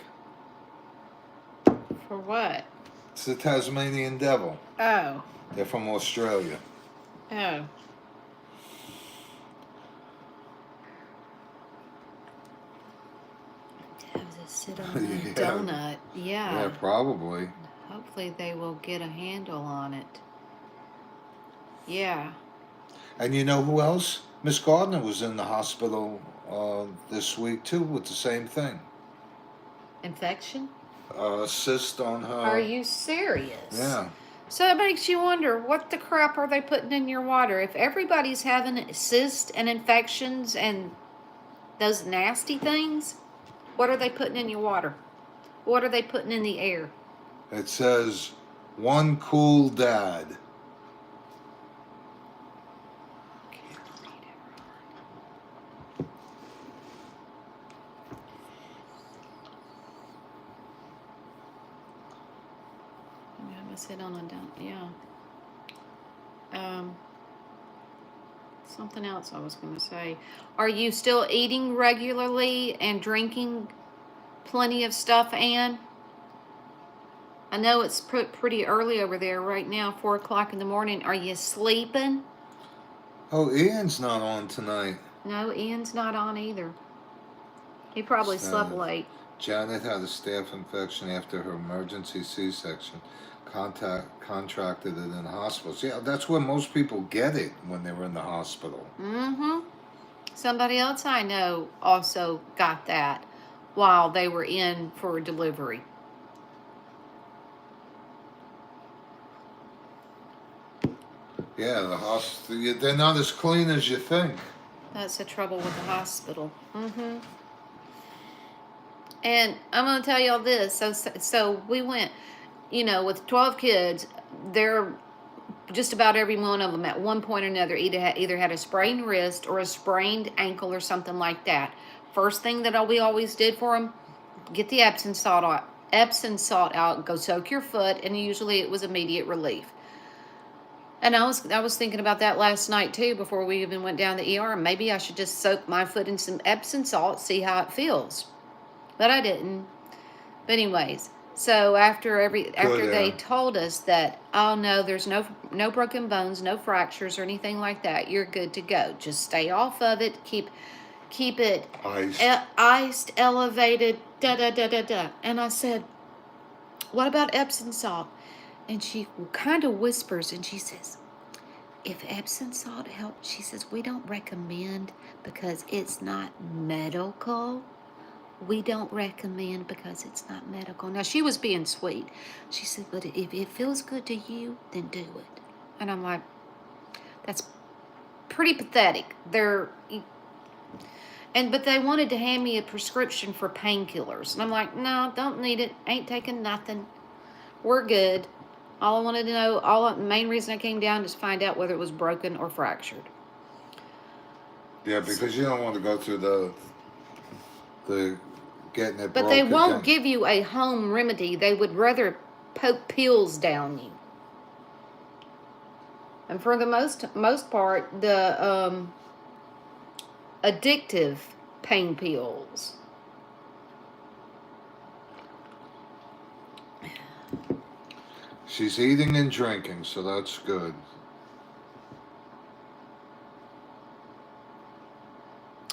For what? It's the Tasmanian Devil. Oh. They're from Australia. Oh. Have to sit on a Yeah. donut. Yeah. Yeah, probably. Hopefully they will get a handle on it. Yeah. And you know who else? Miss Gardner was in the hospital this week too with the same thing. Infection? Cyst on her. Are you serious? Yeah. So it makes you wonder, what the crap are they putting in your water? If everybody's having cysts and infections and those nasty things, what are they putting in your water? What are they putting in the air? It says, "One cool dad." Sit on a dump, yeah. Something else I was going to say. Are you still eating regularly and drinking plenty of stuff, Ann? I know it's pretty early over there right now, 4 o'clock in the morning. Are you sleeping? Oh, Ian's not on tonight. No, Ian's not on either. He probably slept late. Janet had a staph infection after her emergency C-section. Contracted it in hospitals. Yeah, that's where most people get it, when they were in the hospital. Mm-hmm. Somebody else I know also got that while they were in for delivery. Yeah, the hospital. They're not as clean as you think. That's the trouble with the hospital. Mm-hmm. And I'm going to tell y'all this. So we went, with 12 kids, they're just about every one of them at one point or another either had a sprained wrist or a sprained ankle or something like that. First thing that we always did for them, get the Epsom salt out, go soak your foot, and usually it was immediate relief. And I was thinking about that last night too before we even went down the ER. Maybe I should just soak my foot in some Epsom salt, see how it feels. But I didn't. But anyways, so after they told us that, oh no, there's no broken bones, no fractures or anything like that, you're good to go. Just stay off of it. Keep it iced, elevated, da. And I said, what about Epsom salt? And she kind of whispers and she says, if Epsom salt helps, she says, we don't recommend because it's not medical. We don't recommend because it's not medical. Now, she was being sweet. She said, but if it feels good to you, then do it. And I'm like, that's pretty pathetic. But they wanted to hand me a prescription for painkillers. And I'm like, no, don't need it. Ain't taking nothing. We're good. All I wanted to know, the main reason I came down is to find out whether it was broken or fractured. Yeah, because you don't want to go through the getting it. But they won't give you a home remedy. They would rather poke pills down you. And for the most part, the addictive pain pills. She's eating and drinking, so that's good.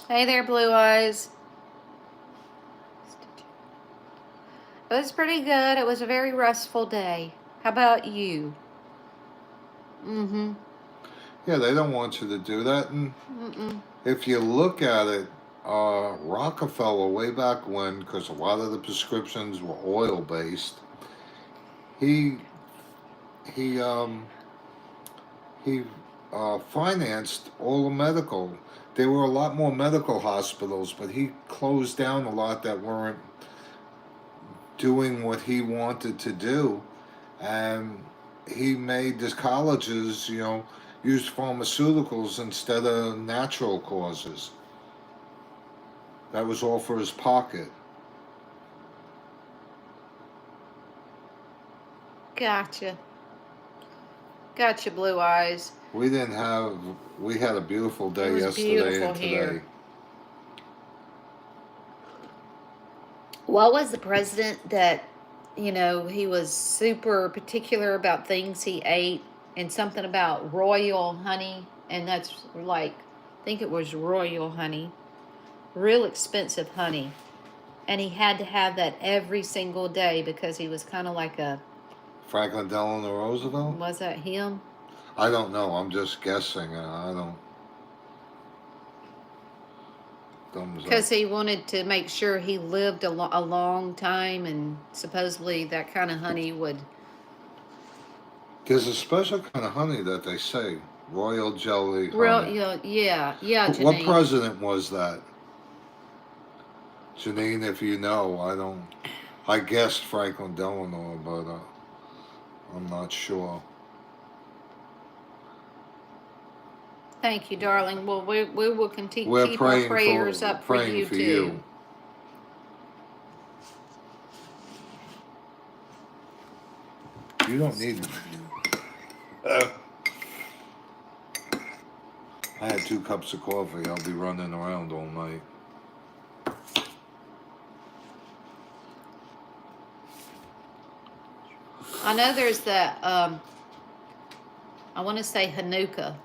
Hey there, Blue Eyes. But it's pretty good. It was a very restful day. How about you? Mm-hmm. Yeah, they don't want you to do that. And if you look at it, Rockefeller, way back when, because a lot of the prescriptions were oil based, he he um, he financed all the medical. There were a lot more medical hospitals, but he closed down a lot that weren't doing what he wanted to do, and he made the colleges, use pharmaceuticals instead of natural causes. That was all for his pocket. Gotcha. Gotcha, Blue Eyes. We didn't have. We had a beautiful day It was yesterday beautiful and today. here. What was the president that, he was super particular about things he ate, and something about royal honey, and that's like, I think it was royal honey, real expensive honey. And he had to have that every single day because he was kind of like a, Franklin Delano Roosevelt? was that him? I don't know. I'm just guessing. I don't. Thumbs up. Because he wanted to make sure he lived a long time, and supposedly that kind of honey would. There's a special kind of honey that they say, royal jelly honey. Yeah, Janine. What president was that? Janine, if you know, I don't. I guessed Franklin Delano, but I'm not sure. Thank you, darling. Well, we will continue We're keep our praying prayers for, up for praying you for too. you. You don't need. I had 2 cups of coffee. I'll be running around all night. I know there's that. I want to say Hanukkah.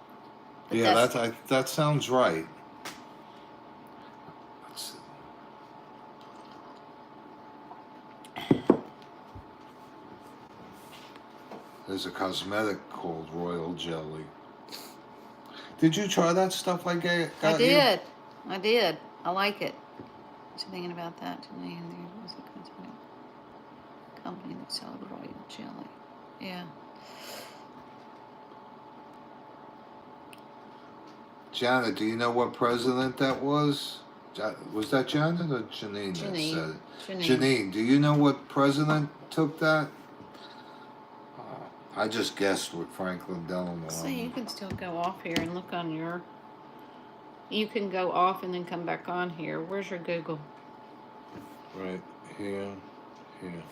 but Yeah, that sounds right. There's a cosmetic called Royal Jelly. Did you try that stuff I got I you? did. I did. I like it. What you thinking about that today? And there was a cosmetic company that sold royal jelly. Yeah. Janet, do you know what president that was? Was that Janet or Janine that Janine. said it? Janine. Janine, do you know what president took that? I just guessed with Franklin Delano. See, you can still go off here and look on your. You can go off and then come back on here. Where's your Google? Right here, here.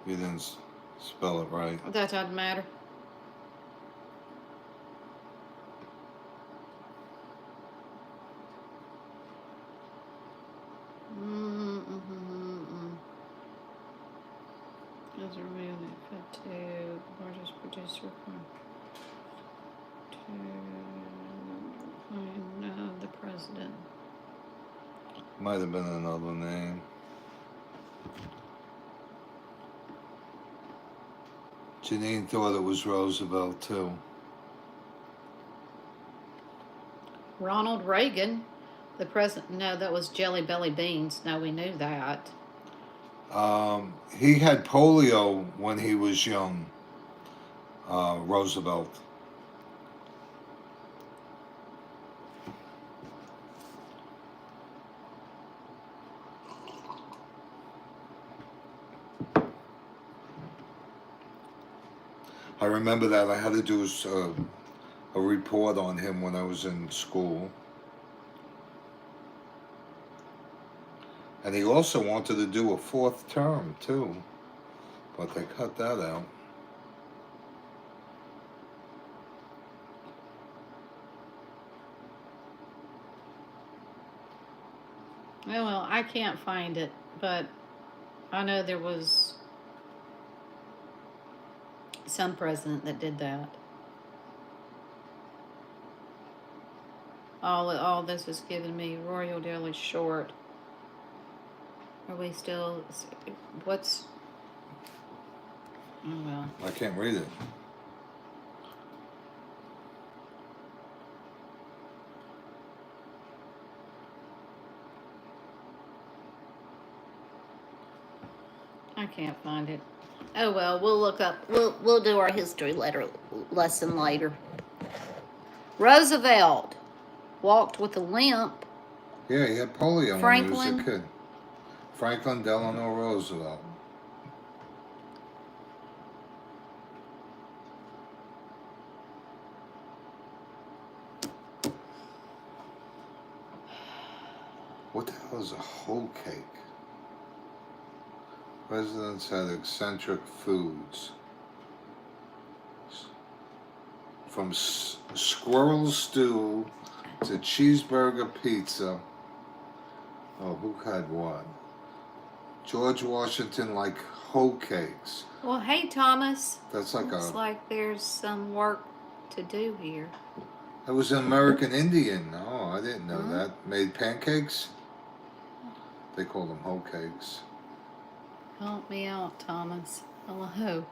You didn't spell it right. That doesn't matter. Those are really good too. Largest producer no, the president. Might have been another name. Janine thought it was Roosevelt too. Ronald Reagan, the president. No, that was Jelly Belly Beans. No, we knew that. He had polio when he was young. Roosevelt. I remember that I had to do a report on him when I was in school. And he also wanted to do a 4th term, too. But they cut that out. Well, I can't find it, but I know there was some president that did that. All this is giving me Royal Daily Short. Are we still? What's? Oh well. I can't read it. I can't find it. Oh well, we'll look up. We'll do our history lesson later. Roosevelt walked with a limp. Yeah, he had polio when he was Franklin. a kid. Franklin Delano Roosevelt. What the hell is a hoe cake? Residents had eccentric foods. From squirrel stew to cheeseburger pizza. Oh, who had what? George Washington liked hoe cakes. Well, hey Thomas. That's like Looks like there's some work to do here. It was an American Indian. Oh, I didn't know Hmm? that. Made pancakes? They called them hoe cakes. Help me out, Thomas. Hello.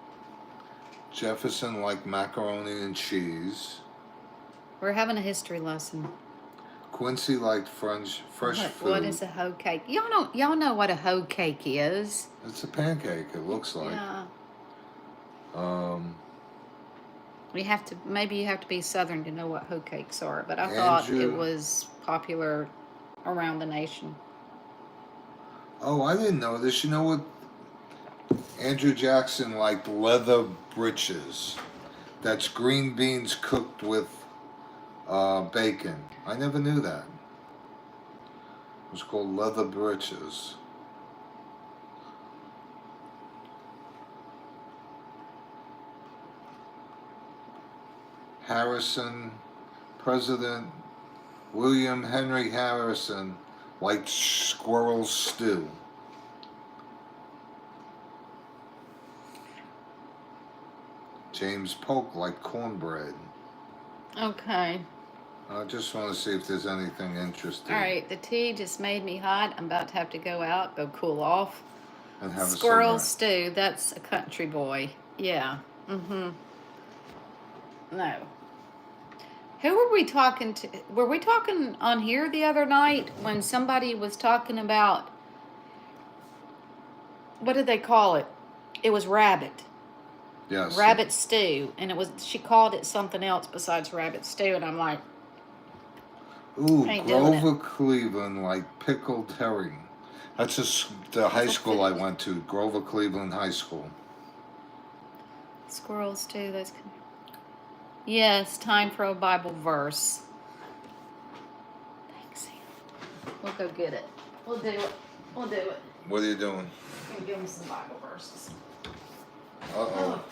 Jefferson liked macaroni and cheese. We're having a history lesson. Quincy liked fresh food. What is a hoe cake? Y'all know what a hoe cake is. It's a pancake, it looks like. Yeah. Maybe you have to be Southern to know what hoe cakes are, but I thought it was popular around the nation. Oh, I didn't know this. You know what? Andrew Jackson liked leather breeches. That's green beans cooked with bacon. I never knew that. It was called leather breeches. Harrison, President William Henry Harrison liked squirrel stew. James Polk liked cornbread. Okay. I just want to see if there's anything interesting. All right. The tea just made me hot. I'm about to have to go out, go cool off. And have Squirrel a stew. That's a country boy. Yeah. Mm-hmm. No. Who were we talking to? Were we talking on here the other night when somebody was talking about, what did they call it? It was rabbit. Yes. Rabbit stew. And she called it something else besides rabbit stew. And I'm like, ooh, ain't doing it. Grover Cleveland liked pickled herring. That's the high school I went to, Grover Cleveland High School. Squirrel stew. Yes, time for a Bible verse. Thanks, Sam. We'll go get it. We'll do it. What are you doing? I'm going to give him some Bible verses. Uh-oh.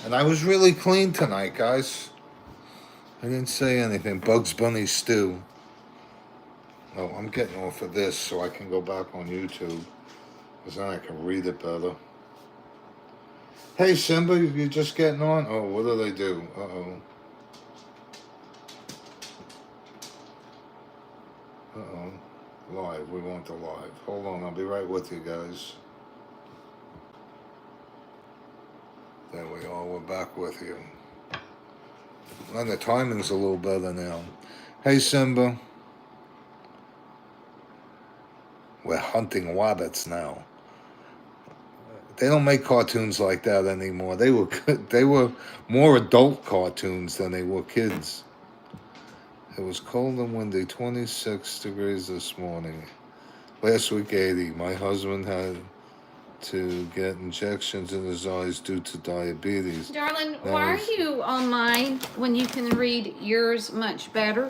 And I was really clean tonight, guys. I didn't say anything. Bugs Bunny stew. Oh, I'm getting off of this so I can go back on YouTube. Because then I can read it better. Hey, Simba, you're just getting on? Oh, what do they do? Uh-oh. Uh-oh. Live. We want the live. Hold on. I'll be right with you guys. There we are. We're back with you. And the timing's a little better now. Hey, Simba. We're hunting rabbits now. They don't make cartoons like that anymore. They were good. They were more adult cartoons than they were kids. It was cold and windy, 26 degrees this morning. Last week, 80. My husband had to get injections in his eyes due to diabetes. Darling, why are you on mine when you can read yours much better?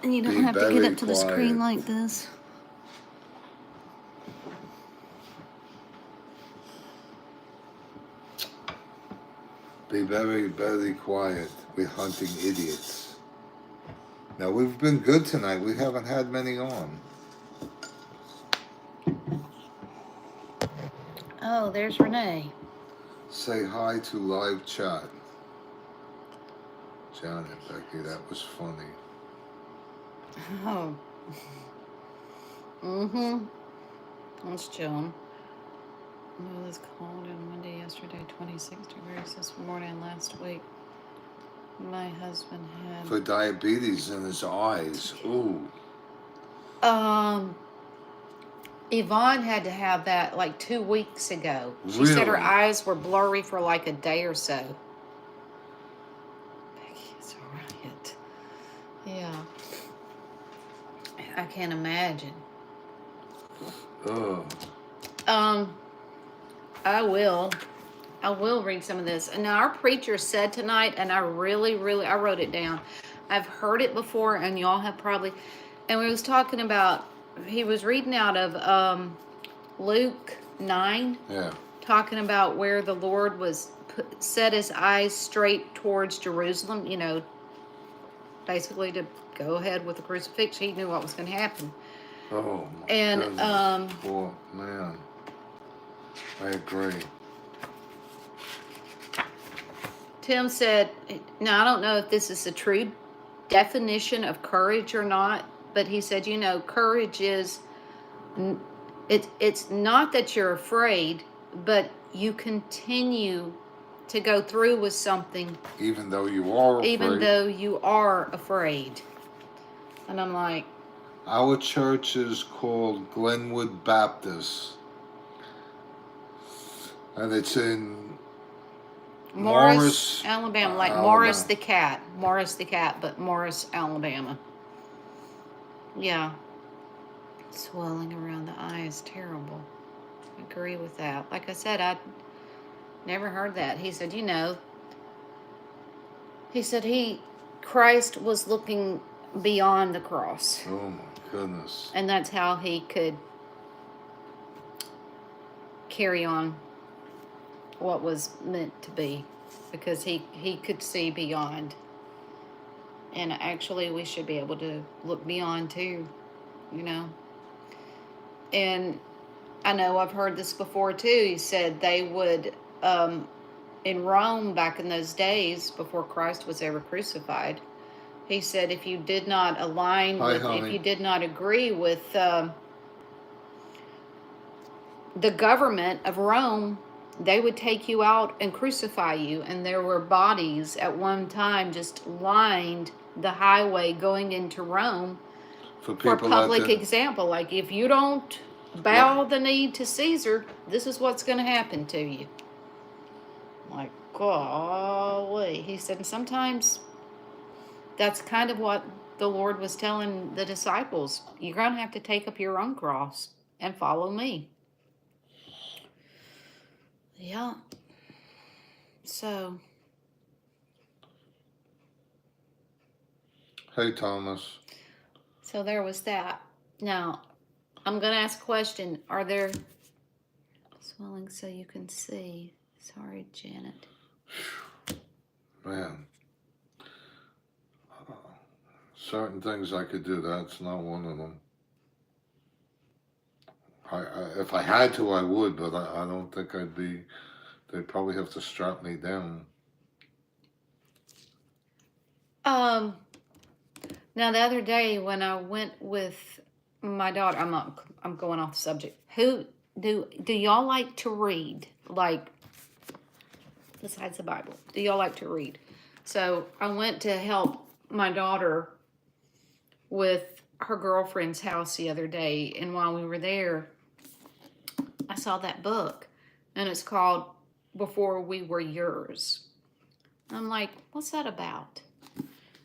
And you don't have to get up to the screen like this. Be very, very quiet. We're hunting idiots. Now, we've been good tonight. We haven't had many on. Oh, there's Renee. Say hi to live chat. Janet, Becky, that was funny. Oh. Mm-hmm. That's chilling. It was cold on Monday yesterday, 26 degrees this morning last week. My husband had... For diabetes in his eyes. Ooh. Yvonne had to have that like 2 weeks ago. She said her Really? eyes were blurry for like a day or so. Becky, it's alright. Yeah. I can't imagine. Oh. I will read some of this. And now our preacher said tonight, and I really, I wrote it down. I've heard it before, and y'all have probably, and we was talking about, he was reading out of Luke 9. Yeah. Talking about where the Lord was set his eyes straight towards Jerusalem, you know, basically to go ahead with the crucifixion. He knew what was going to happen. Oh, my and goodness. Poor man. I agree. Tim said, now I don't know if this is a true definition of courage or not, but he said, you know, courage is, it's not that you're afraid, but you continue to go through with something. Even though you are afraid. Even though you are afraid. And I'm like... Our church is called Glenwood Baptist. And it's in Morris, Alabama. Like Alabama. Morris the cat. Morris the cat, but Morris, Alabama. Yeah. Swelling around the eye is terrible. I agree with that. Like I said, I never heard that. He said, you know, Christ was looking beyond the cross. Oh my goodness. And that's how he could carry on what was meant to be, because he could see beyond. And actually we should be able to look beyond too, you know. And I know I've heard this before too. He said they would in Rome back in those days before Christ was ever crucified, he said if you did not align if you did not agree with the government of Rome, they would take you out and crucify you. And there were bodies at one time just lined the highway going into Rome for public example. Like, if you don't bow the knee to Caesar, this is what's going to happen to you. Like, golly. He said, sometimes that's kind of what the Lord was telling the disciples. You're going to have to take up your own cross and follow me. Yeah. So. Hey, Thomas. So there was that. Now, I'm going to ask a question. Are there swelling so you can see? Sorry, Janet. Man. Certain things I could do. That's not one of them. If I had to, I would, but I don't think I'd be. They'd probably have to strap me down. Now the other day when I went with my daughter, I'm going off the subject. Who do y'all like to read? Like, besides the Bible, do y'all like to read? So I went to help my daughter with her girlfriend's house the other day, and while we were there, I saw that book, and it's called Before We Were Yours. I'm like, what's that about?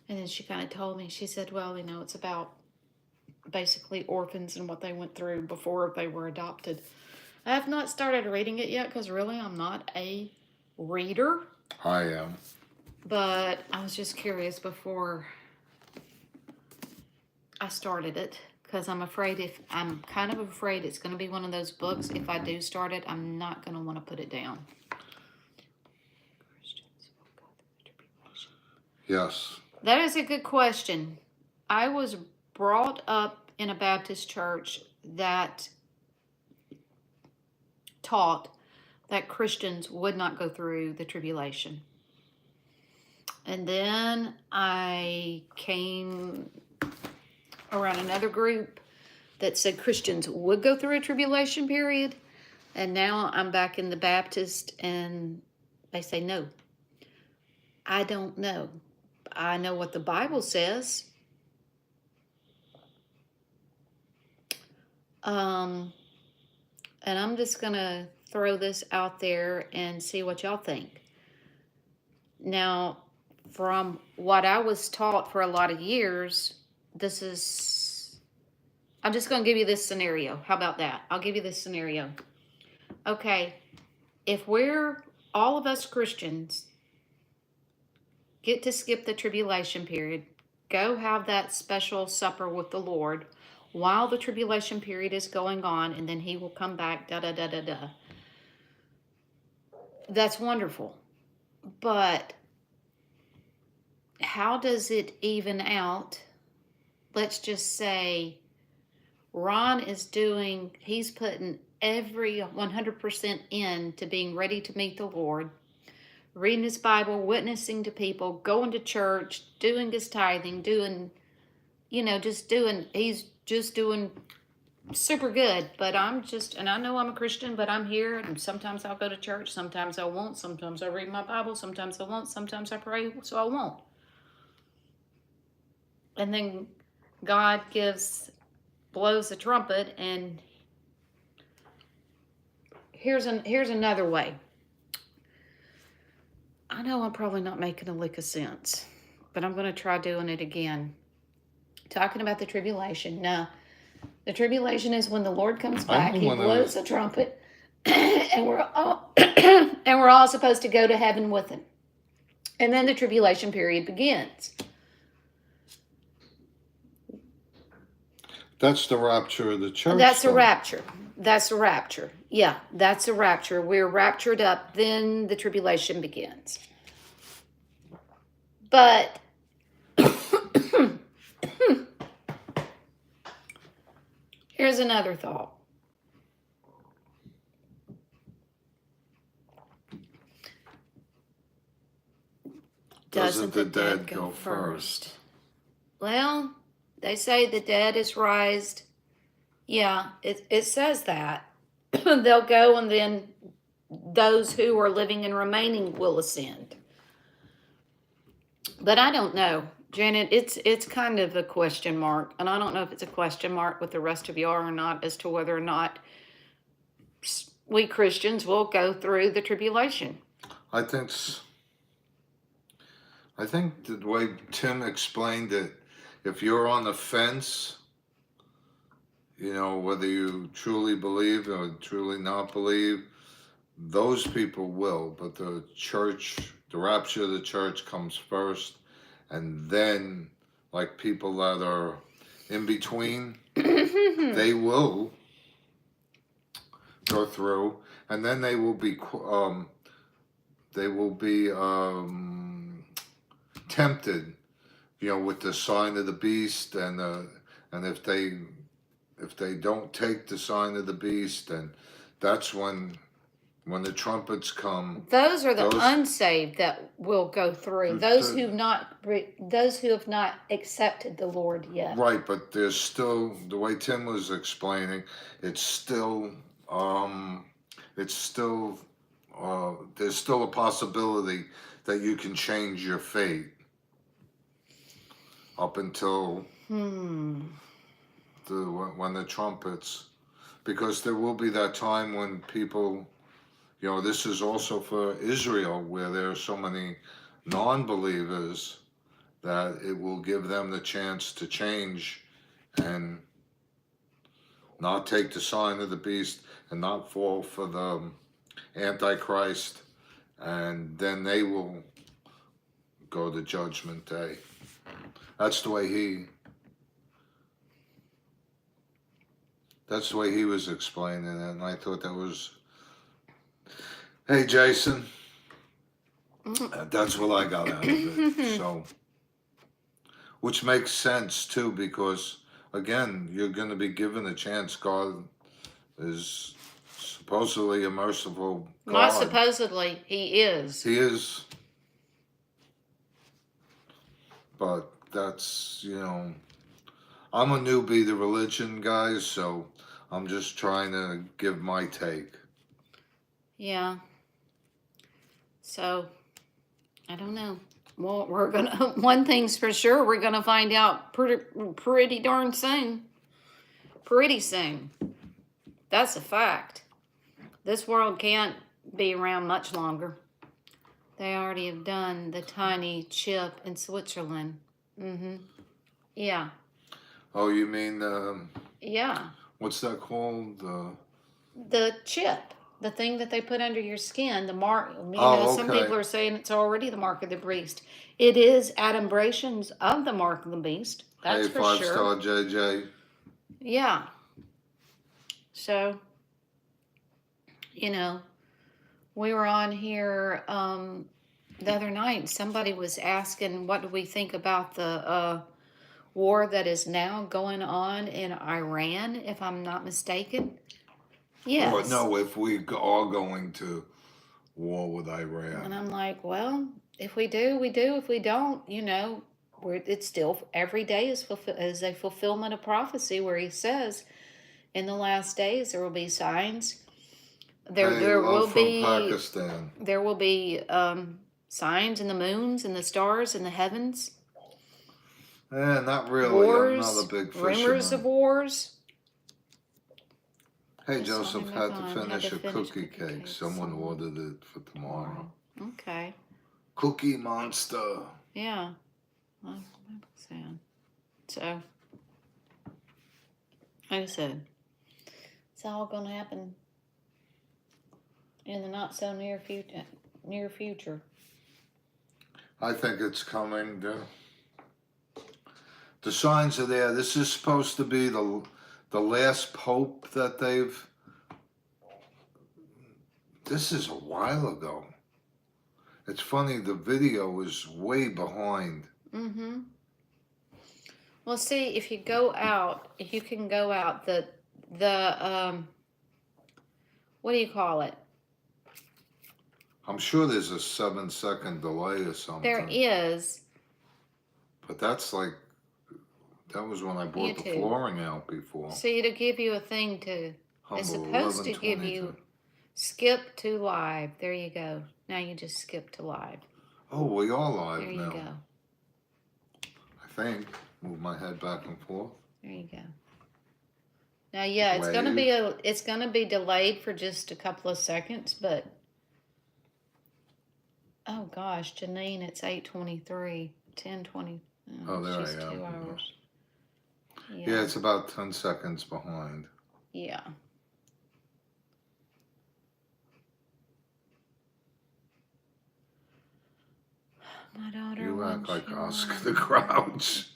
And then she kind of told me, she said, well, you know, it's about basically orphans and what they went through before they were adopted. I have not started reading it yet because really I'm not a reader. I am. But I was just curious before I started it, because I'm kind of afraid it's going to be one of those books. If I do start it, I'm not going to want to put it down. Yes. That is a good question. I was brought up in a Baptist church that taught that Christians would not go through the tribulation. And then I came around another group that said Christians would go through a tribulation period. And now I'm back in the Baptist and they say no. I don't know. I know what the Bible says. And I'm just going to throw this out there and see what y'all think. Now, from what I was taught for a lot of years, I'm just going to give you this scenario. How about that? I'll give you this scenario. Okay, if all of us Christians get to skip the tribulation period, go have that special supper with the Lord while the tribulation period is going on, and then he will come back, da-da-da-da-da. That's wonderful. But how does it even out? Let's just say Ron he's putting every 100% in to being ready to meet the Lord, reading his Bible, witnessing to people, going to church, doing his tithing, he's just doing super good. But and I know I'm a Christian, but I'm here, and sometimes I'll go to church, sometimes I won't, sometimes I read my Bible, sometimes I won't, sometimes I pray, so I won't. And then God blows the trumpet, and here's another way. I know I'm probably not making a lick of sense, but I'm going to try doing it again. Talking about the tribulation. Now, the tribulation is when the Lord comes back. He blows the trumpet, and we're all supposed to go to heaven with him. And then the tribulation period begins. That's the rapture of the church. That's a rapture. That's a rapture. Yeah, that's a rapture. We're raptured up, then the tribulation begins. But here's another thought. Doesn't the dead go first? Well, they say the dead is raised. Yeah, it says that. They'll go, and then those who are living and remaining will ascend. But I don't know, Janet. It's kind of a question mark, and I don't know if it's a question mark with the rest of y'all or not, as to whether or not we Christians will go through the tribulation. I think the way Tim explained it, if you're on the fence, whether you truly believe or truly not believe, those people will. But the rapture of the church comes first, and then, like, people that are in between, they will go through, and then they will be tempted, with the sign of the beast, and if they don't take the sign of the beast, and that's when the trumpets come. Those are the unsaved that will go through. Those who have not accepted the Lord yet. Right, but there's still, the way Tim was explaining, there's still a possibility that you can change your fate up until when the trumpets, because there will be that time when people, this is also for Israel, where there are so many non-believers, that it will give them the chance to change and not take the sign of the beast and not fall for the Antichrist, and then they will go to Judgment Day. That's the way he was explaining it, and I thought that was, hey, Jason, that's what I got out of it. So, which makes sense too, because again, you're going to be given a chance. God is supposedly a merciful God. Not supposedly, he is. He is. But that's, I'm a newbie to religion, guys, so I'm just trying to give my take. Yeah. So, I don't know. Well, we're gonna, one thing's for sure, we're gonna find out pretty darn soon. Pretty soon. That's a fact. This world can't be around much longer. They already have done the tiny chip in Switzerland. Mm-hmm. Yeah. Oh, you mean, Yeah. what's that called? The chip. The thing that they put under your skin, the mark. Some Okay. people are saying it's already the mark of the beast. It is adumbrations of the mark of the beast. That's Hey, for 5-star sure. JJ. Yeah. So, we were on here the other night. Somebody was asking, what do we think about the war that is now going on in Iran, if I'm not mistaken? Yes. Or no, if we are going to war with And Iran. I'm like, well, if we do, we do. If we don't, it's still, every day is a fulfillment of prophecy where he says, in the last days there will be signs. There will be Pakistan. There will be signs in the moons and the stars in the heavens. Not really. Wars, I'm not a big rumors of fisherman. wars. Hey, Just Joseph, wanna had move to on. finish a cookie cake. cake. Someone ordered it for tomorrow. Okay. Cookie Monster. Yeah. So, like I said, it's all going to happen in the not so near future. I think it's coming. The signs are there. This is supposed to be the last pope that they've. This is a while ago. It's funny, the video is way behind. Mm-hmm. Well, see, if you can go out, the what do you call it? I'm sure there's a 7-second delay or something. There is. But that was when I bought the YouTube. flooring out before. See, to give you a thing to, it's supposed to give you skip to live. There you go. Now you just skip to live. Oh, we are live now. There you go. I think. Move my head back and forth. There you go. Now, yeah, it's gonna be delayed for just a couple of seconds, but oh gosh, Janine, it's 8:23, 10:20. Oh, there she's I am. 2 hours. Yeah, it's about 10 seconds behind. Yeah. My daughter. You act like Oscar the Grouch.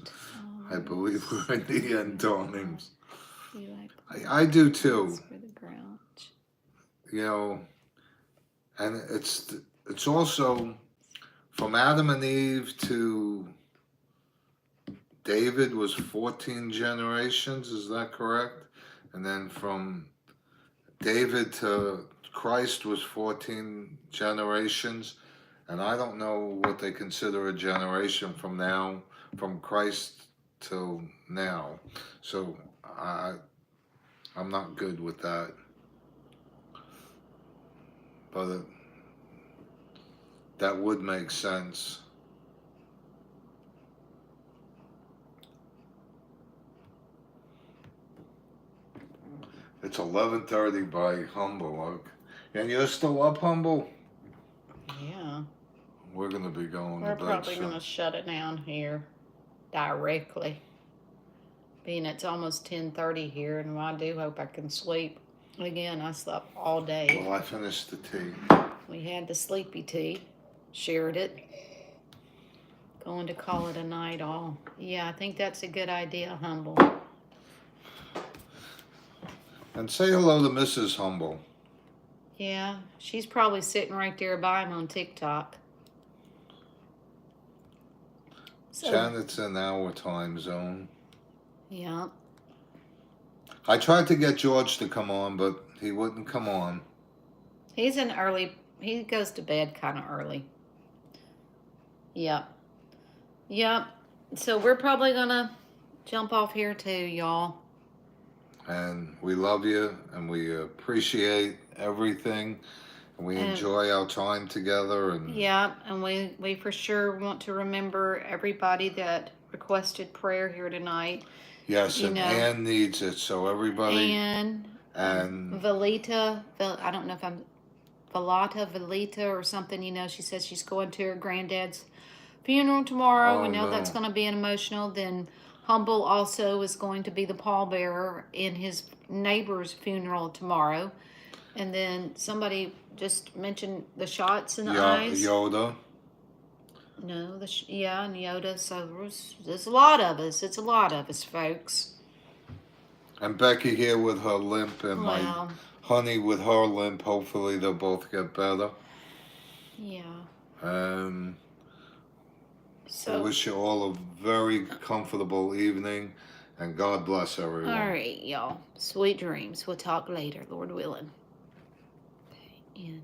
I believe we're in the end times. I do too. Oscar the Grouch. And it's also from Adam and Eve to David was 14 generations, is that correct? And then from David to Christ was 14 generations. And I don't know what they consider a generation from Christ till now. So I'm not good with that. But that would make sense. It's 11:30 by Humble. And you're still up, Humble? Yeah. We're going to be going We're to bed probably soon. going to shut it down here directly. Being it's almost 10:30 here, and I do hope I can sleep. Again, I slept all day. Well, I finished the tea. We had the sleepy tea, shared it. Going to call it a night all. Yeah, I think that's a good idea, Humble. And say hello to Mrs. Humble. Yeah, she's probably sitting right there by him on TikTok. So, Janet's in our time zone. Yeah. I tried to get George to come on, but he wouldn't come on. He goes to bed kind of early. Yep. So we're probably gonna jump off here too, y'all. And we love you, and we appreciate everything, and we enjoy our time together. And yeah, and we for sure want to remember everybody that requested prayer here tonight. yes, You and know, Ann needs it, so everybody. and Velita, I don't know if I'm Velita or something. You know, she says she's going to her granddad's funeral tomorrow. We Oh know that's no. going to be emotional. Then Humble also is going to be the pallbearer in his neighbor's funeral tomorrow. And then somebody just mentioned the shots in the eyes. Yoda. No, yeah, and Yoda. So there's a lot of us. It's a lot of us, folks. And Becky here with her limp, and my Well, honey with her limp. Hopefully they'll both get better. yeah. And I So, wish you all a very comfortable evening, and God bless everyone. all right, y'all. Sweet dreams. We'll talk later, Lord willing. Okay, end.